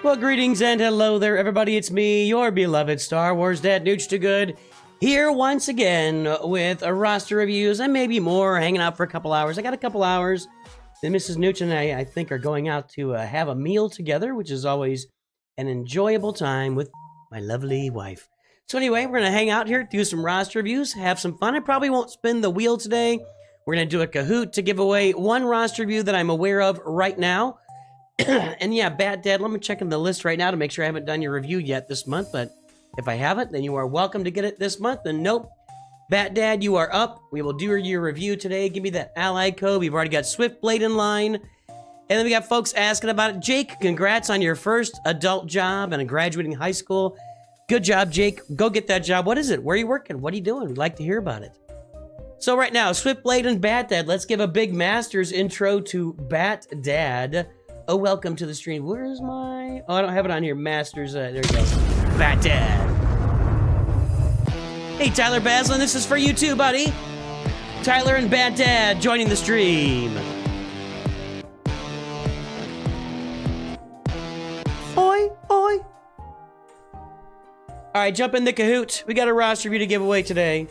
Well, greetings and hello there, everybody. It's me, your beloved Star Wars Dad, Nooch Too Good, here once again with a roster reviews and maybe more, hanging out for a couple hours. I got a couple hours. Then Mrs. Nooch and I think, are going out to have a meal together, which is always an enjoyable time with my lovely wife. So anyway, we're going to hang out here, do some roster reviews, have some fun. I probably won't spin the wheel today. We're going to do a Kahoot to give away one roster review that I'm aware of right now. And yeah, Bat Dad, let me check in the list right now to make sure I haven't done your review yet this month. But if I haven't, then you are welcome to get it this month. And nope, Bat Dad, you are up. We will do your review today. Give me that ally code. We've already got Swiftblade in line. And then we got folks asking about it. Jake, congrats on your first adult job and graduating high school. Good job, Jake. Go get that job. What is it? Where are you working? What are you doing? We'd like to hear about it. So right now, Swiftblade and Bat Dad, let's give a big Masters intro to Bat Dad. Oh, welcome to the stream. Where is my... Oh, I don't have it on here. Masters. There you go. Bat Dad. Hey, Tyler Baslin, this is for you too, buddy. Tyler and Bat Dad joining the stream. Oi, oi. All right, jump in the Kahoot. We got a roster review to give away today.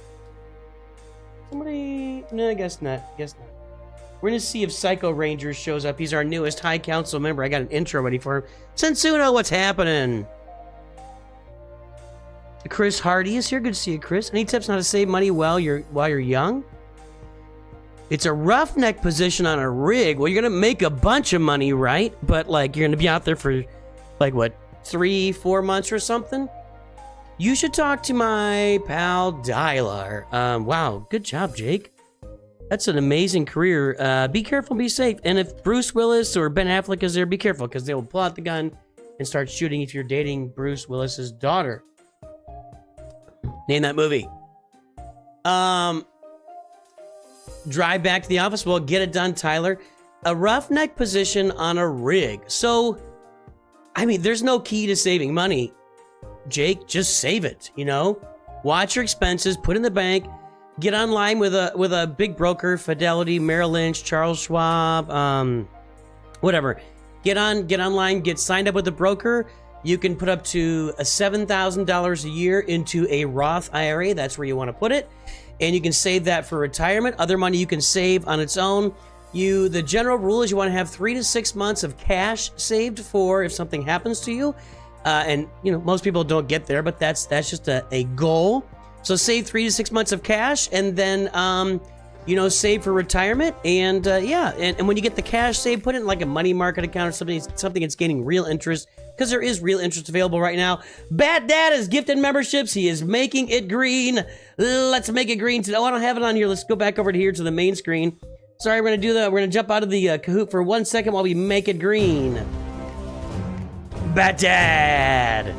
Somebody... No, I guess not. Guess not. We're going to see if Psycho Rangers shows up. He's our newest High Council member. I got an intro ready for him. Sensuno, what's happening? Chris Hardy is here. Good to see you, Chris. Any tips on how to save money while you're young? It's a roughneck position on a rig. Well, you're going to make a bunch of money, right? But, like, you're going to be out there for, like, what, 3-4 months or something? You should talk to my pal, Dylar. Wow, good job, Jake. That's an amazing career. Be careful, be safe. And if Bruce Willis or Ben Affleck is there, be careful, because they will pull out the gun and start shooting if you're dating Bruce Willis's daughter. Name that movie. Drive back to the office. Well, get it done, Tyler. A roughneck position on a rig. So, I mean, there's no key to saving money. Jake, just save it, you know? Watch your expenses, put in the bank. Get online with a big broker, Fidelity, Merrill Lynch, Charles Schwab, whatever. Get online, get signed up with a broker. You can put up to $7,000 a year into a Roth IRA. That's where you want to put it. And you can save that for retirement. Other money you can save on its own. The general rule is you want to have 3 to 6 months of cash saved for if something happens to you. And, you know, most people don't get there, but that's just a goal. So save 3 to 6 months of cash, and then, you know, save for retirement. And yeah, and when you get the cash saved, put it in like a money market account or something that's gaining real interest, because there is real interest available right now. Bat Dad is gifted memberships. He is making it green. Let's make it green today. Oh, I don't have it on here. Let's go back over to here to the main screen. Sorry, we're gonna jump out of the Kahoot for 1 second while we make it green. Bat Dad.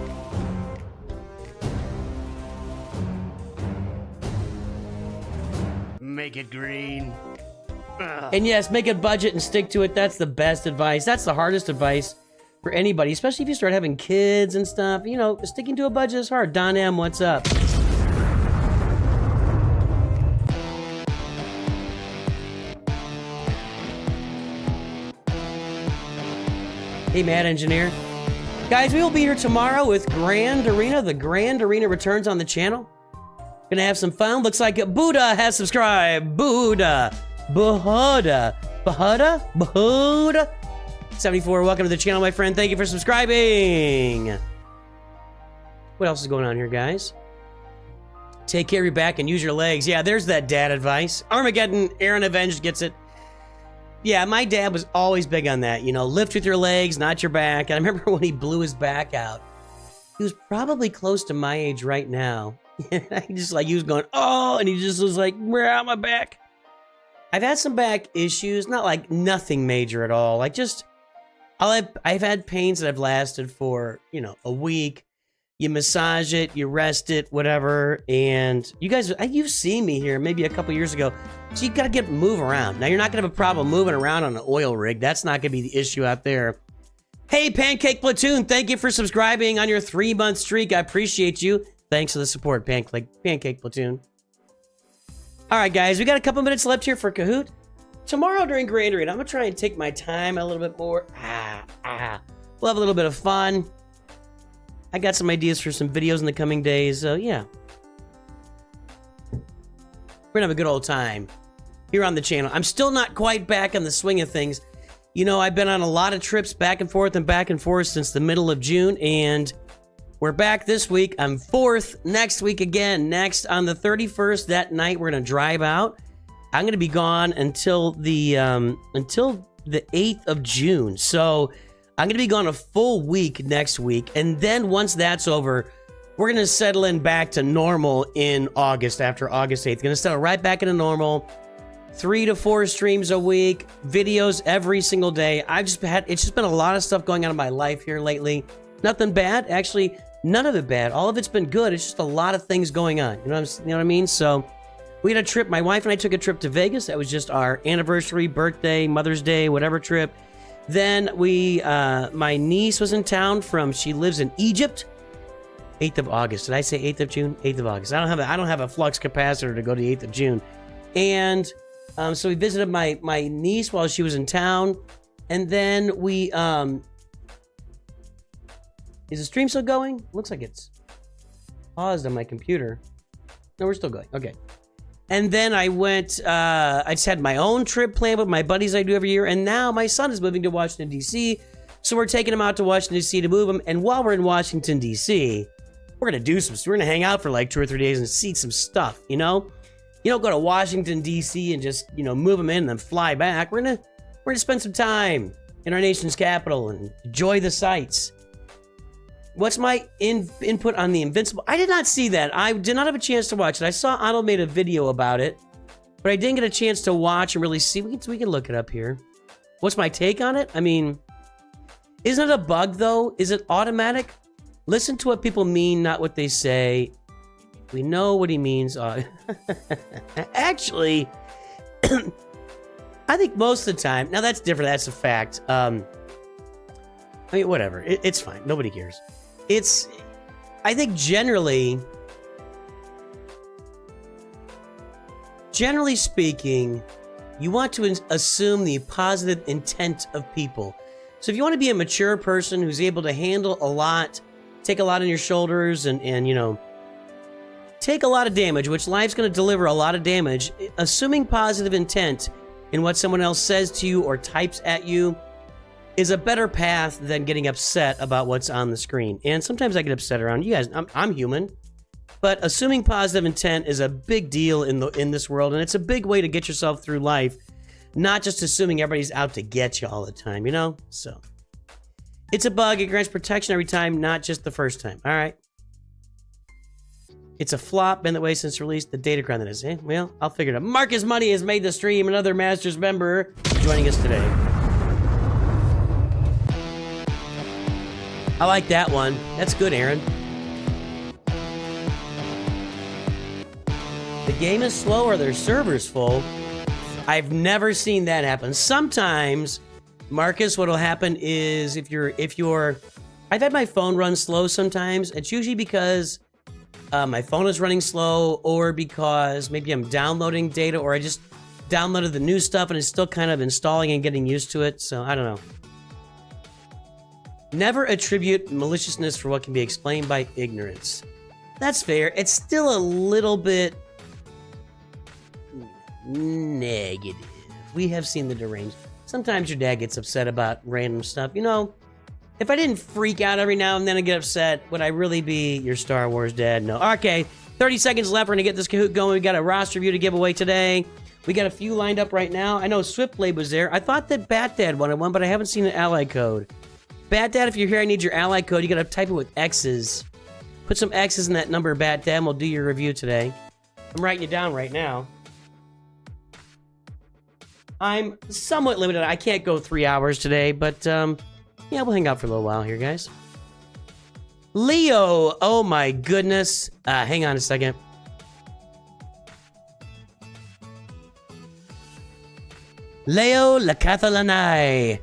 Make it green. Ugh. And yes, make a budget and stick to it. That's the best advice. That's the hardest advice for anybody, especially if you start having kids and stuff. You know, sticking to a budget is hard. Don M, what's up? Hey, Mad Engineer. Guys, we will be here tomorrow with Grand Arena. The Grand Arena returns on the channel. Gonna have some fun. Looks like Buddha has subscribed. Buddha. 74, welcome to the channel, my friend. Thank you for subscribing. What else is going on here, guys? Take care of your back and use your legs. Yeah, there's that dad advice. Armageddon, Aaron Avenged gets it. Yeah, my dad was always big on that. You know, lift with your legs, not your back. And I remember when he blew his back out. He was probably close to my age right now. He was going, oh, and he just was like, we're out my back. I've had some back issues, not like nothing major at all. Like just, I've had pains that have lasted for, you know, a week. You massage it, you rest it, whatever. And you guys, you've seen me here maybe a couple years ago. So you got to move around. Now you're not going to have a problem moving around on an oil rig. That's not going to be the issue out there. Hey, Pancake Platoon, thank you for subscribing on your 3-month streak. I appreciate you. Thanks for the support, Pancake Platoon. All right, guys, we got a couple minutes left here for Kahoot. Tomorrow during Grand Arena, I'm going to try and take my time a little bit more. We'll have a little bit of fun. I got some ideas for some videos in the coming days, so yeah. We're gonna have a good old time here on the channel. I'm still not quite back on the swing of things. You know, I've been on a lot of trips back and forth since the middle of June, and we're back this week. I'm 4th next week again. Next on the 31st, that night, we're gonna drive out. I'm gonna be gone until the 8th of June. So I'm gonna be gone a full week next week, and then once that's over, we're gonna settle in back to normal in August after August 8th. Gonna settle right back into normal. 3 to 4 streams a week, videos every single day. It's just been a lot of stuff going on in my life here lately. Nothing bad, actually, none of it bad. All of it's been good. It's just a lot of things going on. You know what I mean? So we had a trip. My wife and I took a trip to Vegas. That was just our anniversary, birthday, Mother's Day, whatever trip. Then my niece was in town she lives in Egypt. 8th of August. Did I say 8th of June? 8th of August. I don't have a flux capacitor to go to the 8th of June. And so we visited my niece while she was in town. And then we is the stream still going? Looks like it's paused on my computer. No, we're still going. Okay. And then I went, I just had my own trip planned with my buddies I do every year. And now my son is moving to Washington, D.C. So we're taking him out to Washington, D.C. to move him. And while we're in Washington, D.C., we're going to we're going to hang out for like 2 or 3 days and see some stuff, you know? You don't go to Washington, D.C. and just, move them in and then fly back. We're gonna spend some time in our nation's capital and enjoy the sights. What's my input on the Invincible? I did not see that. I did not have a chance to watch it. I saw Otto made a video about it, but I didn't get a chance to watch and really see. We can look it up here. What's my take on it? I mean, isn't it a bug, though? Is it automatic? Listen to what people mean, not what they say. We know what he means. Actually, I think most of the time, now that's different, that's a fact. I mean, whatever, it's fine, nobody cares. I think generally speaking, you want to assume the positive intent of people. So if you want to be a mature person who's able to handle a lot, take a lot on your shoulders and take a lot of damage, which life's going to deliver a lot of damage, assuming positive intent in what someone else says to you or types at you is a better path than getting upset about what's on the screen. And sometimes I get upset around you guys. I'm human. But assuming positive intent is a big deal in this world, and it's a big way to get yourself through life, not just assuming everybody's out to get you all the time, So it's a bug. It grants protection every time, not just the first time. All right. It's a flop, been that way since release. The datacron that is. Well, I'll figure it out. Marcus Money has made the stream. Another Masters member joining us today. I like that one. That's good, Aaron. The game is slow or their server's full. I've never seen that happen. Sometimes, Marcus, what'll happen is if you're... I've had my phone run slow sometimes. It's usually because... my phone is running slow, or because maybe I'm downloading data, or I just downloaded the new stuff and it's still kind of installing and getting used to it, so I don't know. Never attribute maliciousness for what can be explained by ignorance. That's fair. It's still a little bit negative. We have seen the deranged. Sometimes your dad gets upset about random stuff. If I didn't freak out every now and then and get upset, would I really be your Star Wars dad? No. Okay, 30 seconds left. We're going to get this Kahoot going. We got a roster review to give away today. We got a few lined up right now. I know Swiftblade was there. I thought that Bat Dad wanted one, but I haven't seen an ally code. Bat Dad, if you're here, I need your ally code. You got to type it with X's. Put some X's in that number, Bat Dad, and we'll do your review today. I'm writing it down right now. I'm somewhat limited. I can't go 3 hours today, but... yeah, we'll hang out for a little while here, guys. Leo, oh my goodness. Hang on a second. Leo La Catalanai.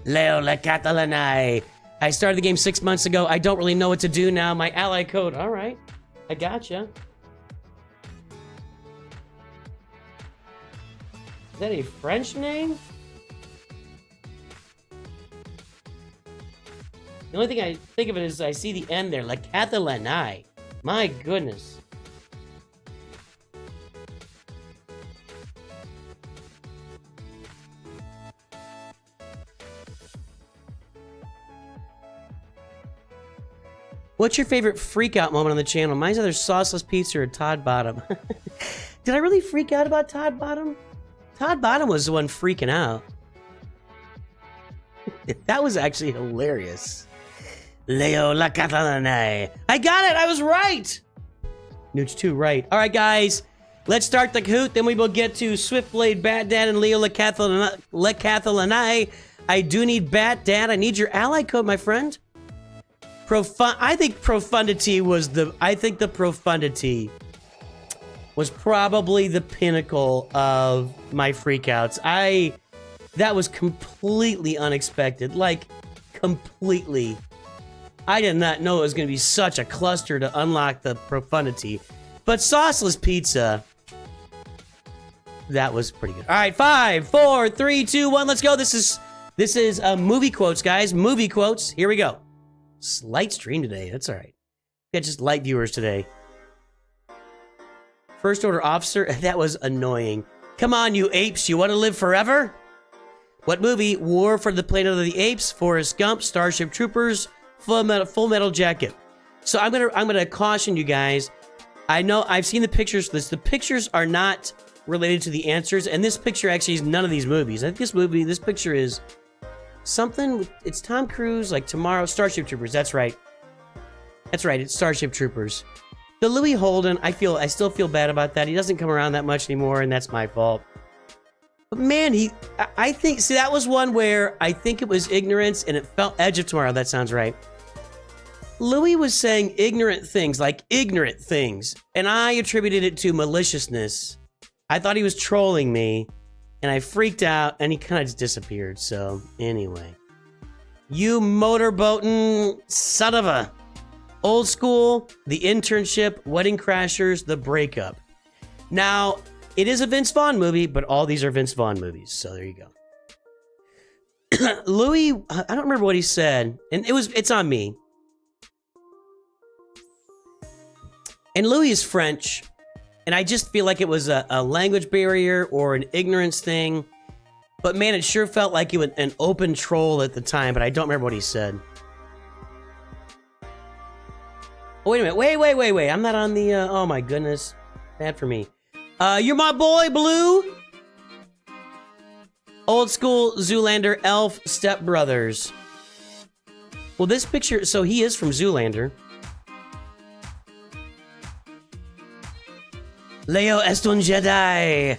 Leo La Catalanai. I started the game 6 months ago. I don't really know what to do now. My ally code. All right. I gotcha. Is that a French name? The only thing I think of it is I see the end there, Lakathalanai. My goodness. What's your favorite freak out moment on the channel? Mine's either sauceless pizza or Todd Bottom. Did I really freak out about Todd Bottom? Todd Bottom was the one freaking out. That was actually hilarious. Leo Lakathalanai. I got it! I was right! Nooch 2, right. Alright, guys. Let's start the Kahoot, then we will get to Swiftblade, Bat Dad, and Leo Lakathalanai. I do need Bat Dad. I need your ally code, my friend. I think profundity was the profundity was probably the pinnacle of my freakouts. That was completely unexpected. Like, completely. I did not know it was going to be such a cluster to unlock the profundity. But sauceless pizza, that was pretty good. All right, 5, 4, 3, 2, 1, let's go. This is movie quotes, guys. Movie quotes. Here we go. Slight stream today. That's all right. We got just light viewers today. First order officer. That was annoying. Come on, you apes. You want to live forever? What movie? War for the Planet of the Apes, Forrest Gump, Starship Troopers, Full Metal Jacket. So I'm gonna caution you guys. I know I've seen the pictures for this. The pictures are not related to the answers, and this picture actually is none of these movies. I think this picture is something. It's Tom Cruise, like tomorrow. Starship Troopers. That's right. That's right. It's Starship Troopers. The Louis Holden. I still feel bad about that. He doesn't come around that much anymore, and that's my fault. But man, I think, see, that was one where I think it was ignorance, and it felt Edge of Tomorrow. That sounds right. Louis was saying ignorant things, and I attributed it to maliciousness. I thought he was trolling me, and I freaked out, and he kind of just disappeared. So anyway, you motorboating son of a old school, The Internship, Wedding Crashers, The Breakup. Now, it is a Vince Vaughn movie, but all these are Vince Vaughn movies, so there you go. Louis, I don't remember what he said, and it's on me. And Louis is French, and I just feel like it was a language barrier or an ignorance thing. But man, it sure felt like it was an open troll at the time, but I don't remember what he said. Oh, wait a minute. Wait. I'm not on the, oh my goodness. Bad for me. You're my boy, Blue. Old school Zoolander elf stepbrothers. Well, this picture, so he is from Zoolander. Leo est un Jedi.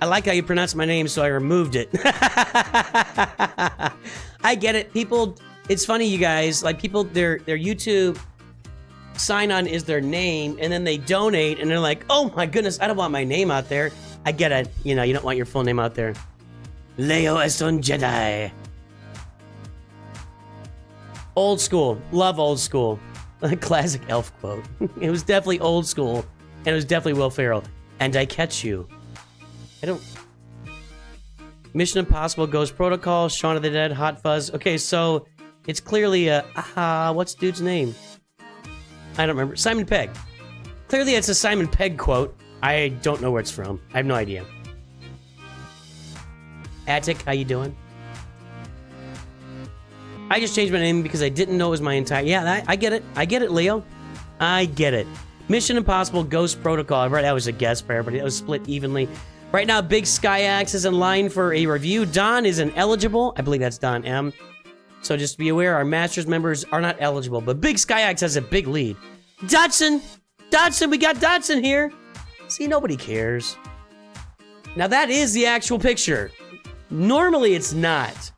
I like how you pronounce my name, so I removed it. I get it. People, it's funny, you guys. Like, people, their YouTube sign-on is their name, and then they donate, and they're like, oh my goodness, I don't want my name out there. I get it. You know, you don't want your full name out there. Leo est un Jedi. Old school. Love old school. Classic elf quote. It was definitely old school. And it was definitely Will Ferrell. And I catch you. I don't... Mission Impossible, Ghost Protocol, Shaun of the Dead, Hot Fuzz. Okay, so it's clearly a... what's dude's name? I don't remember. Simon Pegg. Clearly it's a Simon Pegg quote. I don't know where it's from. I have no idea. Attic, how you doing? I just changed my name because I didn't know it was my entire... Yeah, I get it. I get it, Leo. I get it. Mission Impossible Ghost Protocol. Right, that was a guess for everybody. It was split evenly. Right now, Big Skyax is in line for a review. Don is ineligible. I believe that's Don M. So just be aware, our Masters members are not eligible. But Big Skyax has a big lead. Dodson! Dodson! We got Dodson here! See, nobody cares. Now, that is the actual picture. Normally, it's not.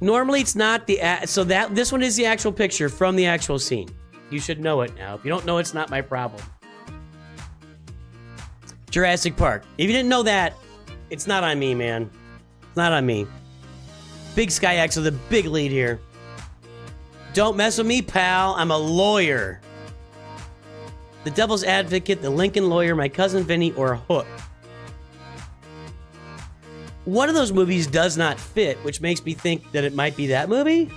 Normally, it's not the... So this one is the actual picture from the actual scene. You should know it now. If you don't know, it's not my problem. Jurassic Park. If you didn't know that, it's not on me, man. It's not on me. Big Skyax with a big lead here. Don't mess with me, pal. I'm a lawyer. The Devil's Advocate, The Lincoln Lawyer, My Cousin Vinny, or Hook. One of those movies does not fit, which makes me think that it might be that movie.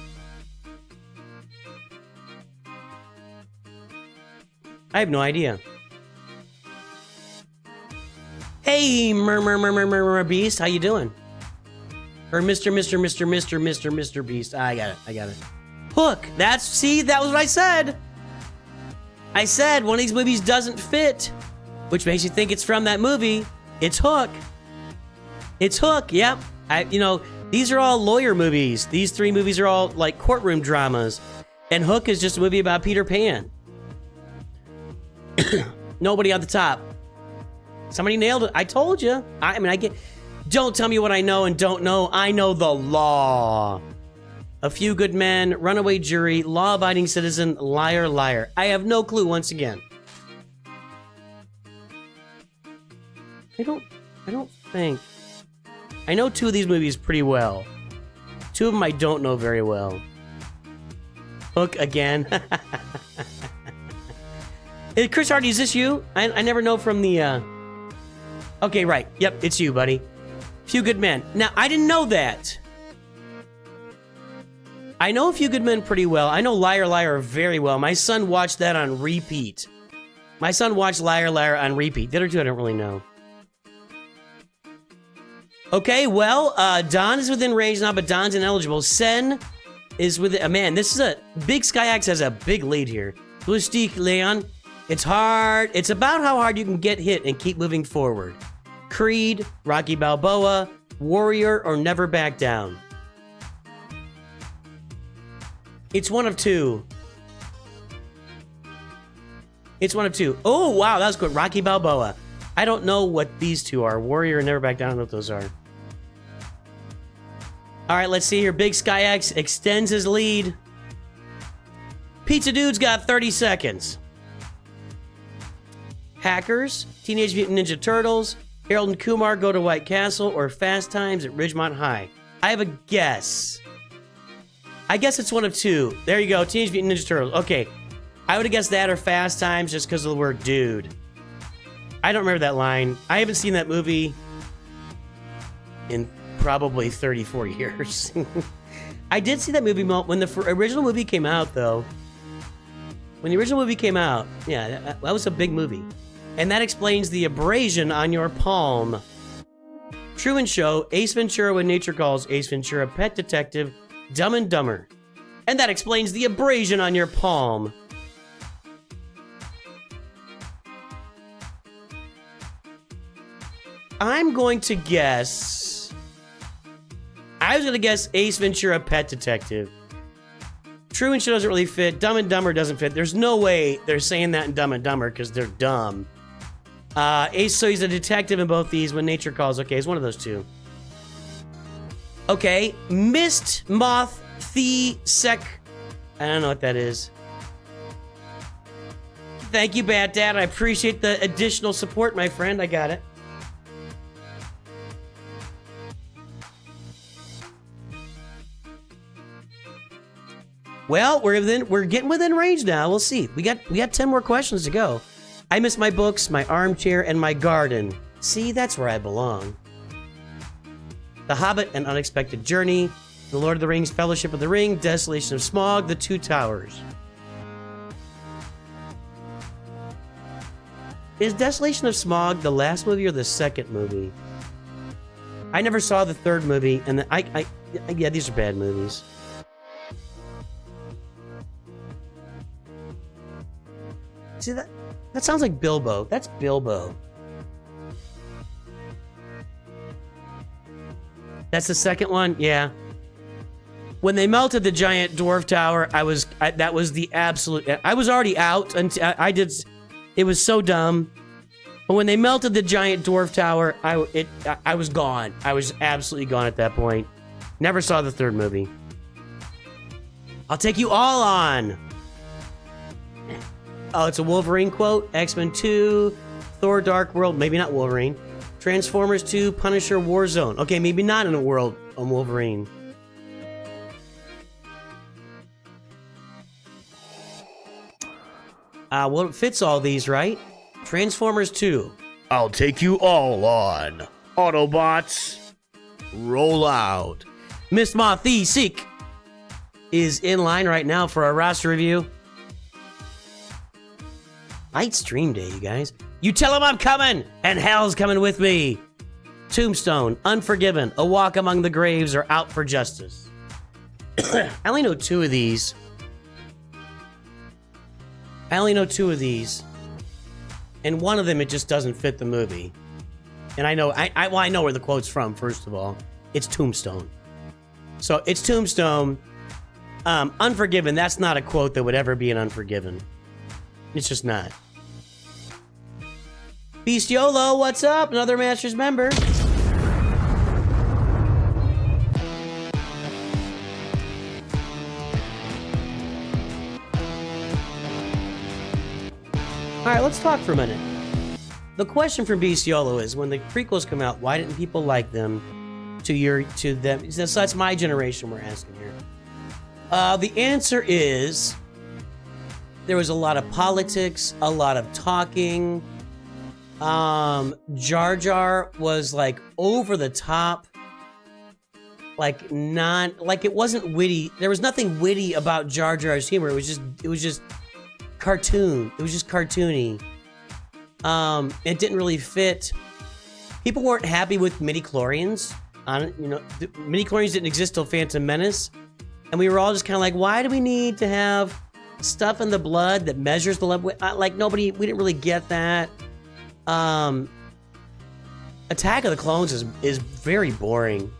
I have no idea. Hey, Beast, how you doing? Or Mr. Beast. I got it. Hook. That was what I said. I said one of these movies doesn't fit, which makes you think it's from that movie. It's Hook. It's Hook. Yep. These are all lawyer movies. These 3 movies are all like courtroom dramas, and Hook is just a movie about Peter Pan. Nobody on the top. Somebody nailed it. I told you. Don't tell me what I know and don't know. I know the law. A Few Good Men, Runaway Jury, Law-Abiding Citizen, Liar, Liar. I have no clue once again. I don't think. I know 2 of these movies pretty well. 2 of them I don't know very well. Hook again. Chris Hardy, is this you? I never know from the, Okay, right. Yep, it's you, buddy. Few Good Men. Now, I didn't know that. I know A Few Good Men pretty well. I know Liar, Liar very well. My son watched that on repeat. My son watched Liar, Liar on repeat. The other 2 I don't really know. Okay, well, Don is within range now, but Don's ineligible. Sen is within... man, this is a... Big Sky Axe has a big lead here. Blustique, Leon. It's hard. It's about how hard you can get hit and keep moving forward. Creed, Rocky Balboa, Warrior, or Never Back Down. It's one of 2. It's one of 2. Oh, wow, that was good. Rocky Balboa. I don't know what these 2 are. Warrior and Never Back Down. I don't know what those are. All right, let's see here. Big Sky X extends his lead. Pizza Dude's got 30 seconds. Hackers, Teenage Mutant Ninja Turtles, Harold and Kumar Go to White Castle, or Fast Times at Ridgemont High. I have a guess. I guess it's one of 2. There you go, Teenage Mutant Ninja Turtles. Okay, I would have guessed that or Fast Times just because of the word dude. I don't remember that line. I haven't seen that movie in probably 34 years. I did see that movie when the original movie came out, though. When the original movie came out, yeah, that was a big movie. And that explains the abrasion on your palm. Truman Show, Ace Ventura When Nature Calls, Ace Ventura, Pet Detective, Dumb and Dumber. And that explains the abrasion on your palm. I'm going to guess... I was going to guess Ace Ventura, Pet Detective. Truman Show doesn't really fit. Dumb and Dumber doesn't fit. There's no way they're saying that in Dumb and Dumber because they're dumb. Ace, so he's a detective in both these. When Nature Calls. Okay, he's one of those 2. Okay, Mist, Moth, Sec. I don't know what that is. Thank you, Bad Dad. I appreciate the additional support, my friend. I got it. Well, we're getting within range now. We'll see. We got 10 more questions to go. I miss my books, my armchair, and my garden. See, that's where I belong. The Hobbit, An Unexpected Journey, The Lord of the Rings, Fellowship of the Ring, Desolation of Smaug, The Two Towers. Is Desolation of Smaug the last movie or the second movie? I never saw the third movie, and yeah, these are bad movies. See, that sounds like Bilbo. That's Bilbo. That's the second one? Yeah. When they melted the giant dwarf tower, that was the absolute... I was already out, and it was so dumb. But when they melted the giant dwarf tower, I was gone. I was absolutely gone at that point. Never saw the third movie. I'll take you all on. Oh, it's a Wolverine quote. X-Men 2, Thor Dark World, maybe not Wolverine. Transformers 2, Punisher Warzone. Okay, maybe not in a world on Wolverine. Well, it fits all these, right? Transformers 2. I'll take you all on. Autobots, roll out. Miss Mothi Seek is in line right now for our roster review. Light stream day, you guys. You tell him I'm coming, and hell's coming with me. Tombstone, Unforgiven, A Walk Among the Graves, or Out for Justice. I only know 2 of these. And one of them, it just doesn't fit the movie. And I know, I know where the quote's from, first of all. It's Tombstone. So it's Tombstone. Unforgiven, that's not a quote that would ever be an Unforgiven. It's just not. BeastYolo, what's up? Another Masters member. Alright, let's talk for a minute. The question from BeastYolo is, when the prequels come out, why didn't people like them to them? So that's my generation we're asking here. The answer is, there was a lot of politics, a lot of talking. Jar Jar was like over the top, like it wasn't witty. There was nothing witty about Jar Jar's humor. It was just cartoon. It was just cartoony. It didn't really fit. People weren't happy with midi-chlorians. Midi-chlorians didn't exist till Phantom Menace, and we were all just kind of like, why do we need to have stuff in the blood that measures the level? We didn't really get that. Attack of the Clones is very boring.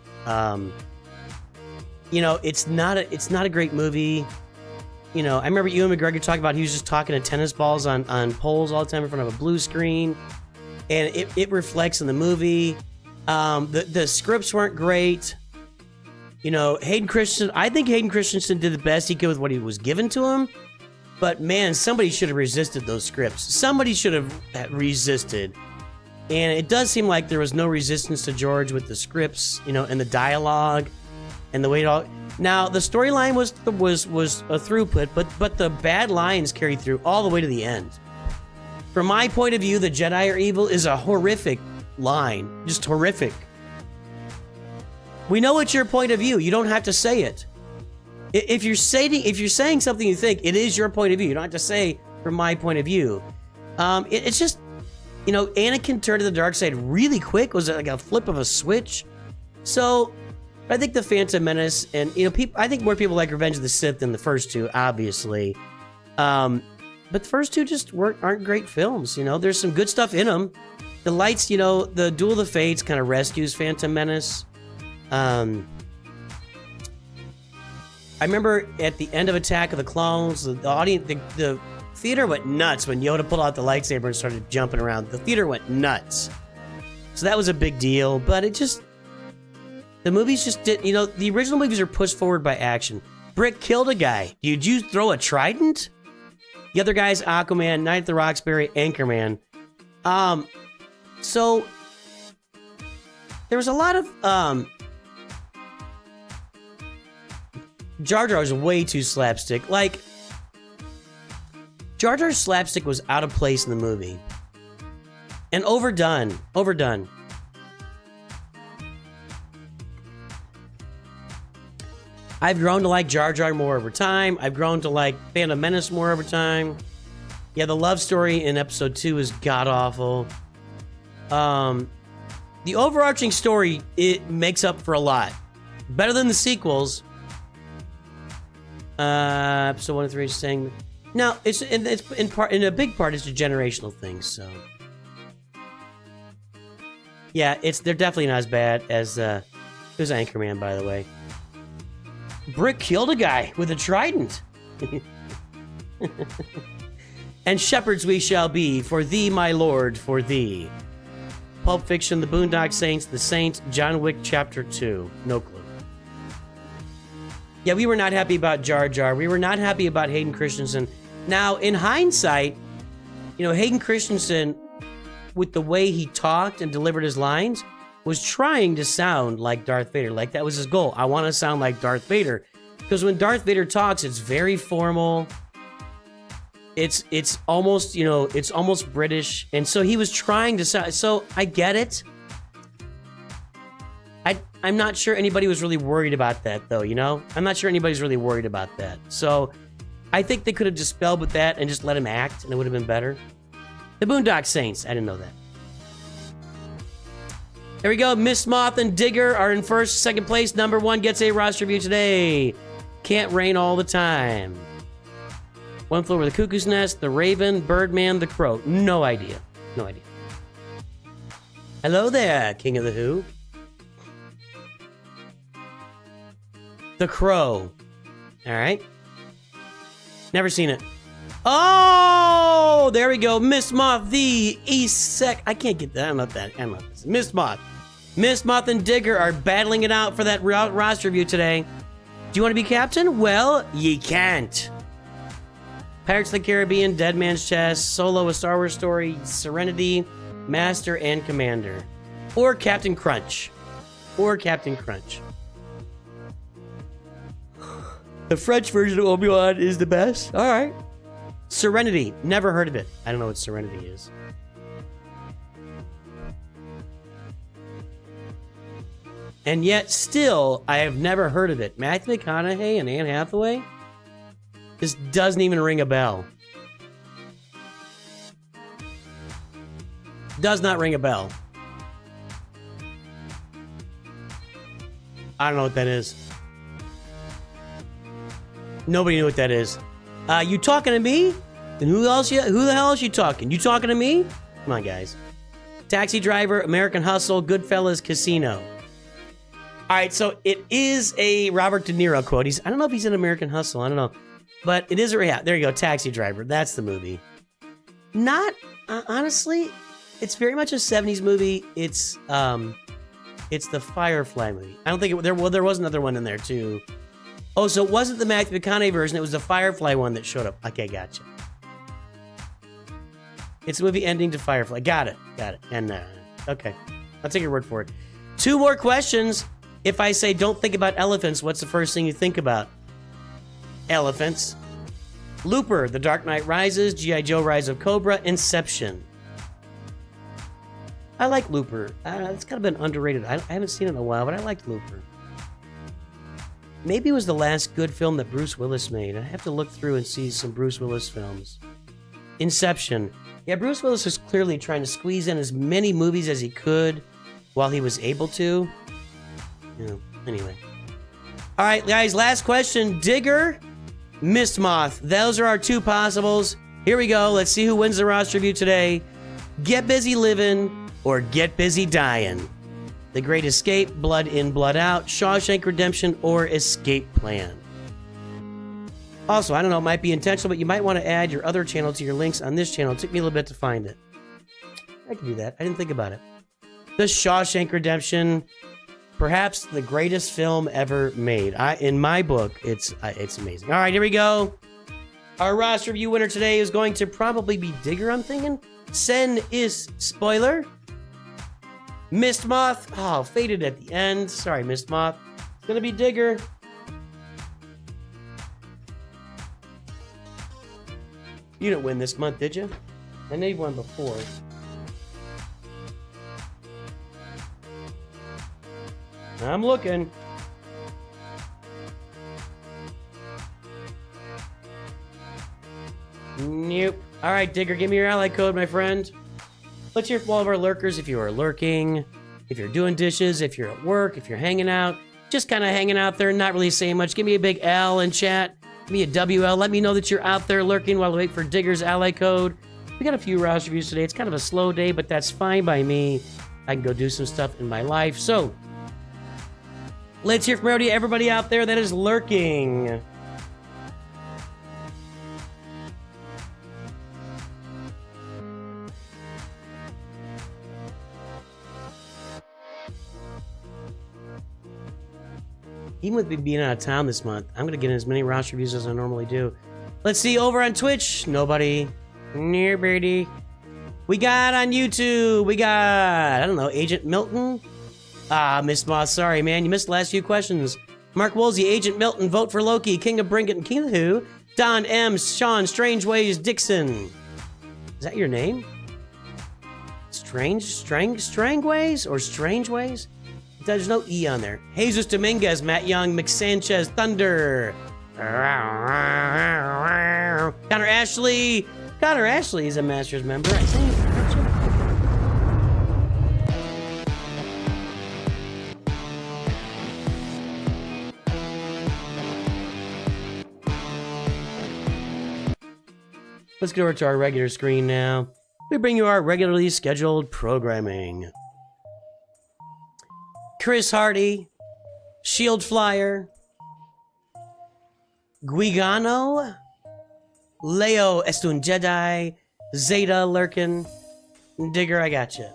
It's not a great movie. I remember Ewan McGregor talking about he was just talking to tennis balls on poles all the time in front of a blue screen, and it reflects in the movie. The scripts weren't great. Hayden Christensen, I think Hayden Christensen did the best he could with what he was given to him. But man, somebody should have resisted those scripts. Somebody should have resisted. And it does seem like there was no resistance to George with the scripts, and the dialogue and the way it all. Now, the storyline was a throughput, but the bad lines carried through all the way to the end. From my point of view, the Jedi are evil is a horrific line. Just horrific. We know it's your point of view. You don't have to say it. If you're saying something you think, it is your point of view. You don't have to say from my point of view. It's just, Anakin turned to the dark side really quick. Was it like a flip of a switch? So, I think the Phantom Menace and I think more people like Revenge of the Sith than the first two, obviously. But the first two just aren't great films. There's some good stuff in them. The lights, the Duel of the Fates kind of rescues Phantom Menace. I remember at the end of Attack of the Clones, the audience, the theater went nuts when Yoda pulled out the lightsaber and started jumping around. The theater went nuts. So that was a big deal, but the movies just did, the original movies are pushed forward by action. Brick killed a guy. Did you throw a trident? The other guy's Aquaman, Night at the Roxbury, Anchorman. So there was a lot of, Jar Jar was way too slapstick. Like, Jar Jar's slapstick was out of place in the movie. And overdone. I've grown to like Jar Jar more over time. I've grown to like Phantom Menace more over time. Yeah, the love story in episode 2 is god-awful. The overarching story, it makes up for a lot. Better than the sequels. Episode 1 and 3 is saying... No, it's in a big part, it's a generational thing, so... Yeah, they're definitely not as bad as, it was Anchorman, by the way. Brick killed a guy with a trident. And shepherds we shall be, for thee, my lord, for thee. Pulp Fiction, The Boondock Saints, The Saints, John Wick Chapter 2. No clue. Yeah, we were not happy about Jar Jar. We were not happy about Hayden Christensen. Now, in hindsight, Hayden Christensen, with the way he talked and delivered his lines, was trying to sound like Darth Vader. Like, that was his goal. I want to sound like Darth Vader. Because when Darth Vader talks, it's very formal. It's almost, it's almost British. And so he was trying to sound... So, I get it. I'm not sure anybody was really worried about that, though, I'm not sure anybody's really worried about that. So, I think they could have dispelled with that and just let him act, and it would have been better. The Boondock Saints. I didn't know that. There we go. Miss Moth and Digger are in first, second place. Number 1 gets a roster review today. Can't rain all the time. One Flew Over the Cuckoo's Nest, The Raven, Birdman, The Crow. No idea. No idea. Hello there, King of the Who. The Crow. All right. Never seen it. Oh, there we go. Miss Moth, the East Sec. I can't get that. I'm not that. I'm not this. Miss Moth. Miss Moth and Digger are battling it out for that roster review today. Do you want to be captain? Well, ye can't. Pirates of the Caribbean, Dead Man's Chest, Solo, A Star Wars Story, Serenity, Master, and Commander. Or Captain Crunch. Or Captain Crunch. The French version of Obi-Wan is the best. All right. Serenity. Never heard of it. I don't know what Serenity is. And yet, still, I have never heard of it. Matthew McConaughey and Anne Hathaway? This doesn't even ring a bell. Does not ring a bell. I don't know what that is. Nobody knew what that is. You talking to me? And who the hell else you talking? You talking to me? Come on, guys. Taxi Driver, American Hustle, Goodfellas, Casino. All right, so it is a Robert De Niro quote. I don't know if he's in American Hustle. I don't know. But it is, yeah, there you go, Taxi Driver. That's the movie. Not, honestly, it's very much a 70s movie. It's the Firefly movie. I don't think there was another one in there, too. Oh, so it wasn't the Matthew McConaughey version. It was the Firefly one that showed up. Okay, gotcha. It's a movie ending to Firefly. Got it. And, okay. I'll take your word for it. 2 more questions. If I say don't think about elephants, what's the first thing you think about? Elephants. Looper, The Dark Knight Rises, G.I. Joe, Rise of Cobra, Inception. I like Looper. It's kind of been underrated. I haven't seen it in a while, but I liked Looper. Maybe it was the last good film that Bruce Willis made. I have to look through and see some Bruce Willis films. Inception. Yeah, Bruce Willis was clearly trying to squeeze in as many movies as he could while he was able to. Yeah, anyway. All right, guys, last question. Digger, Miss Moth. Those are our 2 possibles. Here we go. Let's see who wins the roster review today. Get Busy Living or Get Busy Dying. The Great Escape, Blood In, Blood Out, Shawshank Redemption, or Escape Plan. Also, I don't know, it might be intentional, but you might want to add your other channel to your links on this channel. It took me a little bit to find it. I can do that. I didn't think about it. The Shawshank Redemption, perhaps the greatest film ever made. In my book, it's amazing. All right, here we go. Our roster review winner today is going to probably be Digger, I'm thinking. Sen is spoiler. Mist Moth. Oh, faded at the end. Sorry, Mist Moth. It's going to be Digger. You didn't win this month, did you? I know you won before. I'm looking. Nope. All right, Digger, give me your ally code, my friend. Let's hear from all of our lurkers. If you are lurking, if you're doing dishes, if you're at work, if you're hanging out, just kind of hanging out there, not really saying much. Give me a big L in chat. Give me a WL. Let me know that you're out there lurking while we wait for Digger's ally code. We got a few roster reviews today. It's kind of a slow day, but that's fine by me. I can go do some stuff in my life. So, let's hear from everybody out there that is lurking. Even with me being out of town this month, I'm going to get in as many roster reviews as I normally do. Let's see, over on Twitch, nobody. Near birdie. We got on YouTube, we got, I don't know, Agent Milton? Miss Moss, sorry, man, you missed the last few questions. Mark Woolsey, Agent Milton, vote for Loki, King of Brinket and King of the Who. Don M, Sean, Strangeways, Dixon. Is that your name? Strangeways or Strangeways? There's no E on there. Jesus Dominguez, Matt Young, McSanchez, Thunder. Connor Ashley, Connor Ashley is a Masters member, I think. Let's get over to our regular screen now. We bring you our regularly scheduled programming. Chris Hardy, Shield Flyer, Guigano, Leo Estun Jedi, Zeta Lurkin, Digger, I gotcha.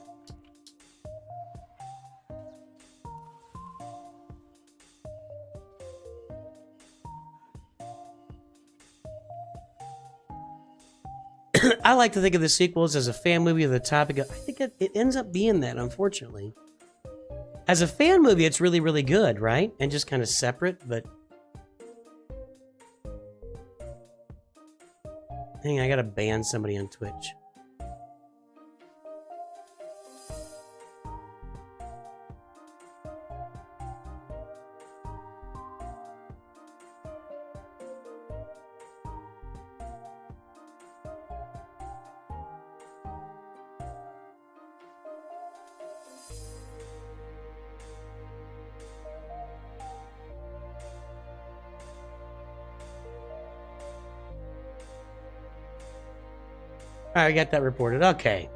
I like to think of the sequels as a fan movie of the topic. I think it ends up being that, unfortunately. As a fan movie, it's really, really good, right? And just kind of separate, but... Dang, I gotta ban somebody on Twitch. I got that reported. Okay.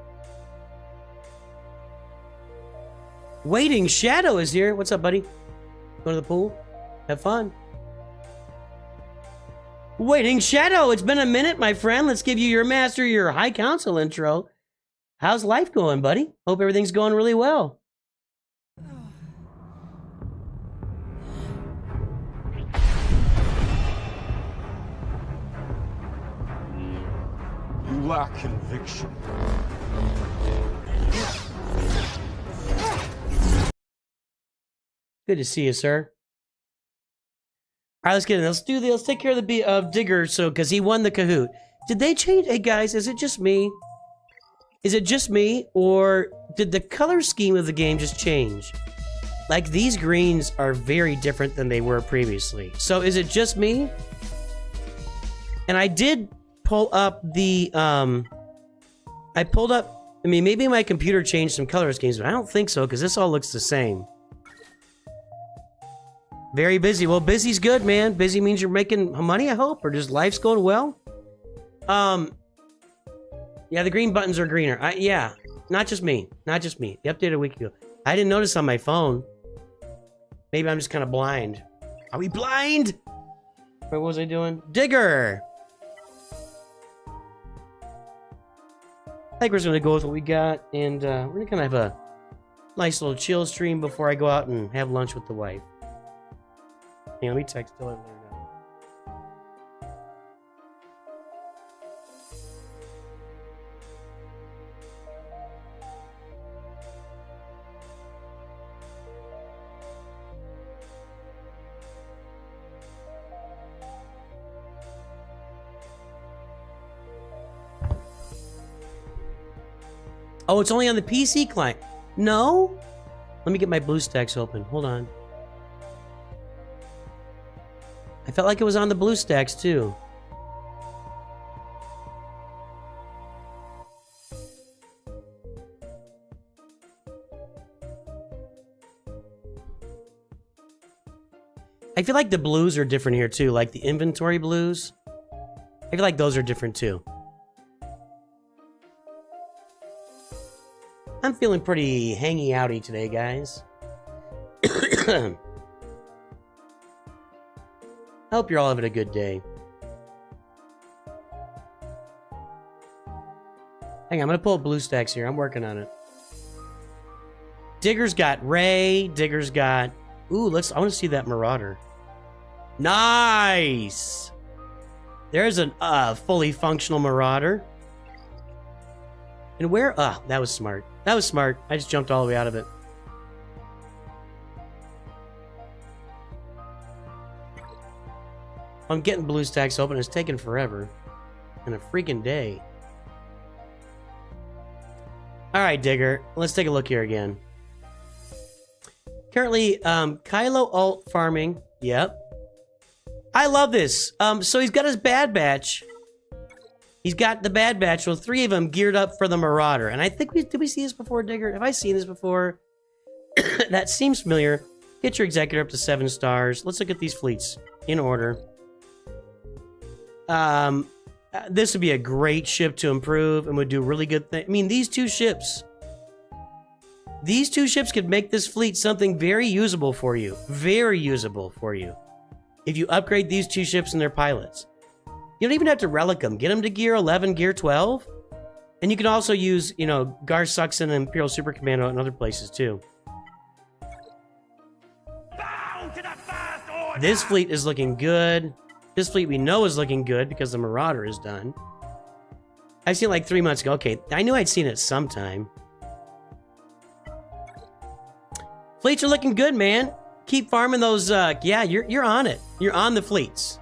Waiting Shadow is here. What's up, buddy? Go to the pool? Have fun. Waiting Shadow, it's been a minute, my friend. Let's give you your master, your High Council intro. How's life going, buddy? Hope everything's going really well. You lack conviction. Good to see you, sir. All right, let's get in. Let's do this. Let's take care of the Digger, so because he won the Kahoot. Did they change? Hey guys, is it just me? Is it just me, or did the color scheme of the game just change? Like, these greens are very different than they were previously. So is it just me? And I did pull up the, I pulled up, I mean, maybe my computer changed some color schemes, but I don't think so, because this all looks the same. Very busy. Well, busy's good, man. Busy means you're making money, I hope, or just life's going well. Yeah, the green buttons are greener. Yeah, not just me. Not just me. The update a week ago. I didn't notice on my phone. Maybe I'm just kind of blind. Are we blind? Wait, what was I doing? Digger! I think we're just going to go with what we got, and we're going to kind of have a nice little chill stream before I go out and have lunch with the wife. Hey, let me text Dylan there now. Oh, it's only on the PC client. No? Let me get my BlueStacks open. Hold on. I felt like it was on the BlueStacks too. I feel like the blues are different here too, like the inventory blues. I feel like those are different too. I'm feeling pretty hangy-outy today, guys. I hope you're all having a good day. Hang on, I'm gonna pull up BlueStacks here. I'm working on it. Digger's got Ray. Digger's got... Ooh, I want to see that Marauder. Nice! There's a fully functional Marauder. And where... Ah, that was smart. That was smart. I just jumped all the way out of it. I'm getting BlueStacks open. It's taking forever. And a freaking day. Alright, Digger. Let's take a look here again. Currently, Kylo alt farming. Yep. I love this. So he's got his Bad Batch. He's got the Bad Batch, so 3 of them geared up for the Marauder. And I think did we see this before, Digger? Have I seen this before? That seems familiar. Get your Executor up to 7 stars. Let's look at these fleets in order. This would be a great ship to improve and would do really good things. I mean, these two ships could make this fleet something very usable for you. Very usable for you. If you upgrade these 2 ships and their pilots. You don't even have to relic them. Get them to gear 11, gear 12. And you can also use, you know, Gar Suxon and Imperial Super Commando in other places too. This fleet is looking good. This fleet we know is looking good because the Marauder is done. I've seen it like 3 months ago. Okay, I knew I'd seen it sometime. Fleets are looking good, man. Keep farming those, yeah, you're on it. You're on the fleets.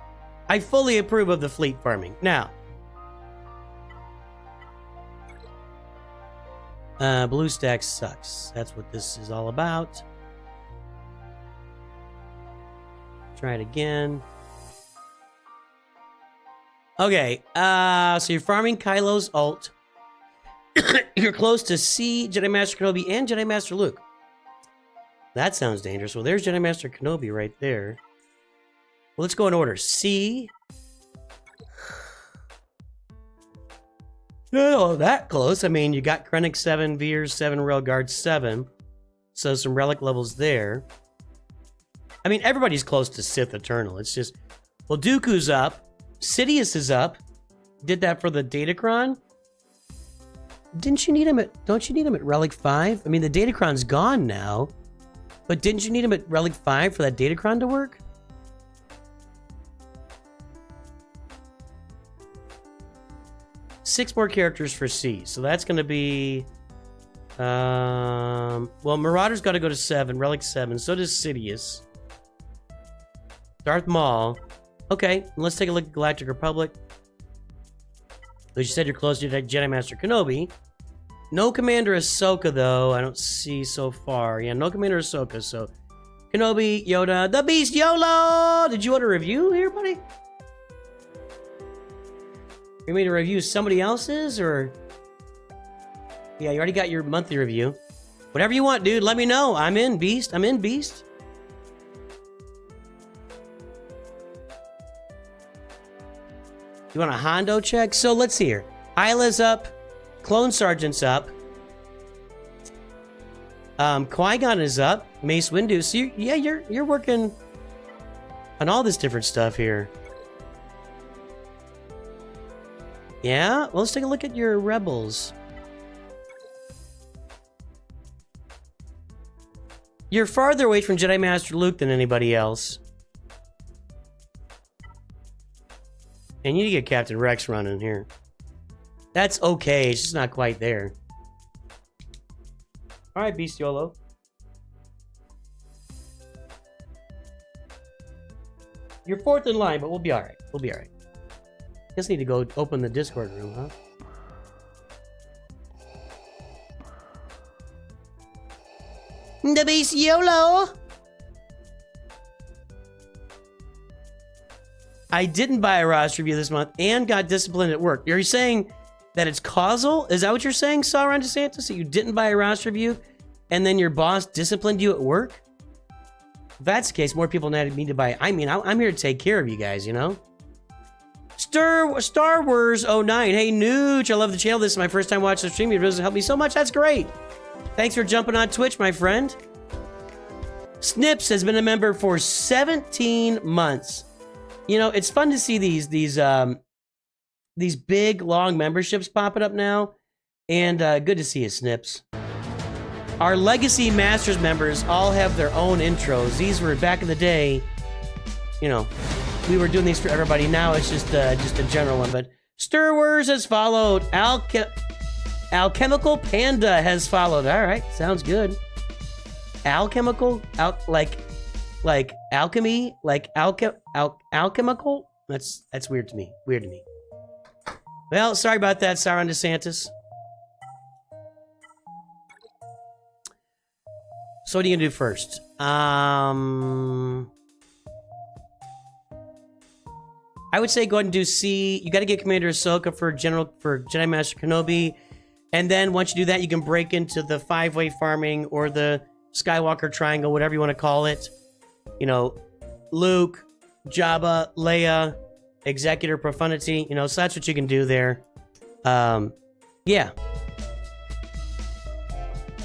I fully approve of the fleet farming. Now, BlueStack sucks. That's what this is all about. Try it again. Okay, so you're farming Kylo's ult. You're close to C, Jedi Master Kenobi, and Jedi Master Luke. That sounds dangerous. Well, there's Jedi Master Kenobi right there. Well, let's go in order. C. No, that close. I mean, you got Krennic 7, Veers 7, Railguard 7. So some relic levels there. I mean, everybody's close to Sith Eternal. It's just, well, Dooku's up. Sidious is up. Did that for the Datacron. Didn't you need him at, don't you need him at Relic 5? I mean, the Datacron's gone now. But didn't you need him at Relic 5 for that Datacron to work? Six more characters for C. So that's going to be... well, Marauder's got to go to 7. Relic 7. So does Sidious. Darth Maul. Okay, let's take a look at Galactic Republic. As you said, you're close to Jedi Master Kenobi. No Commander Ahsoka, though. I don't see so far. Yeah, no Commander Ahsoka, so... Kenobi, Yoda, the BeastYolo! Did you want a review here, buddy? You want me to review somebody else's, or... Yeah, you already got your monthly review. Whatever you want, dude, let me know. I'm in, Beast. I'm in, Beast. You want a Hondo check? So let's see here. Isla's up. Clone Sergeant's up. Qui-Gon is up. Mace Windu. So you're working on all this different stuff here. Yeah? Well, let's take a look at your rebels. You're farther away from Jedi Master Luke than anybody else. And you need to get Captain Rex running here. That's okay, it's just not quite there. Alright, BeastYolo. You're 4th in line, but we'll be alright. We'll be alright. Just need to go open the Discord room, huh? The BeastYolo! I didn't buy a roster review this month and got disciplined at work. Are you saying that it's causal? Is that what you're saying, Sauron DeSantis? That you didn't buy a roster review and then your boss disciplined you at work? If that's the case, more people need to buy. I mean, I'm here to take care of you guys, you know? Star Wars 09. Hey, Nooch, I love the channel. This is my first time watching the stream. It really helped me so much. That's great. Thanks for jumping on Twitch, my friend. Snips has been a member for 17 months. You know, it's fun to see these big, long memberships popping up now. And good to see you, Snips. Our Legacy Masters members all have their own intros. These were back in the day, you know, we were doing these for everybody. Now it's just a general one. But Star Wars has followed. Alchemical Panda has followed. All right, sounds good. Alchemical? Like alchemy? Like alchemical? That's weird to me. Weird to me. Well, sorry about that, Sauron DeSantis. So what are you gonna do first? I would say go ahead and do C. You got to get Commander Ahsoka for Jedi Master Kenobi. And then once you do that, you can break into the 5-way farming or the Skywalker Triangle, whatever you want to call it. You know, Luke, Jabba, Leia, Executor Profundity. You know, so that's what you can do there. Yeah.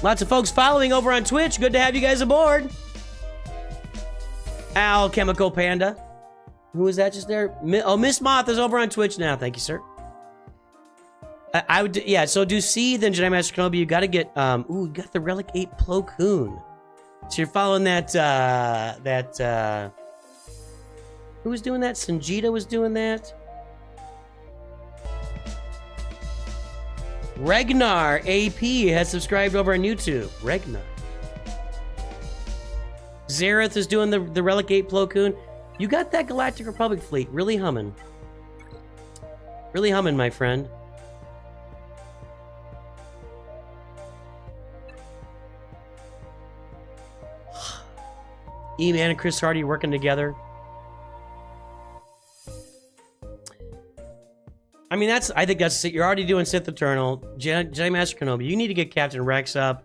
Lots of folks following over on Twitch. Good to have you guys aboard. Alchemical Panda. Who was that just there? Oh, Miss Moth is over on Twitch now. Thank you, sir. I would, yeah, so do C, then Jedi Master Kenobi. You got to get, you got the Relic 8 Plo Koon. So you're following that, who was doing that? Sanjita was doing that. Regnar AP has subscribed over on YouTube. Regnar. Zareth is doing the Relic 8 Plo Koon. You got that Galactic Republic fleet really humming. Really humming, my friend. E-Man and Chris Hardy working together. I mean, I think that's it. You're already doing Sith Eternal, Jedi Master Kenobi. You need to get Captain Rex up.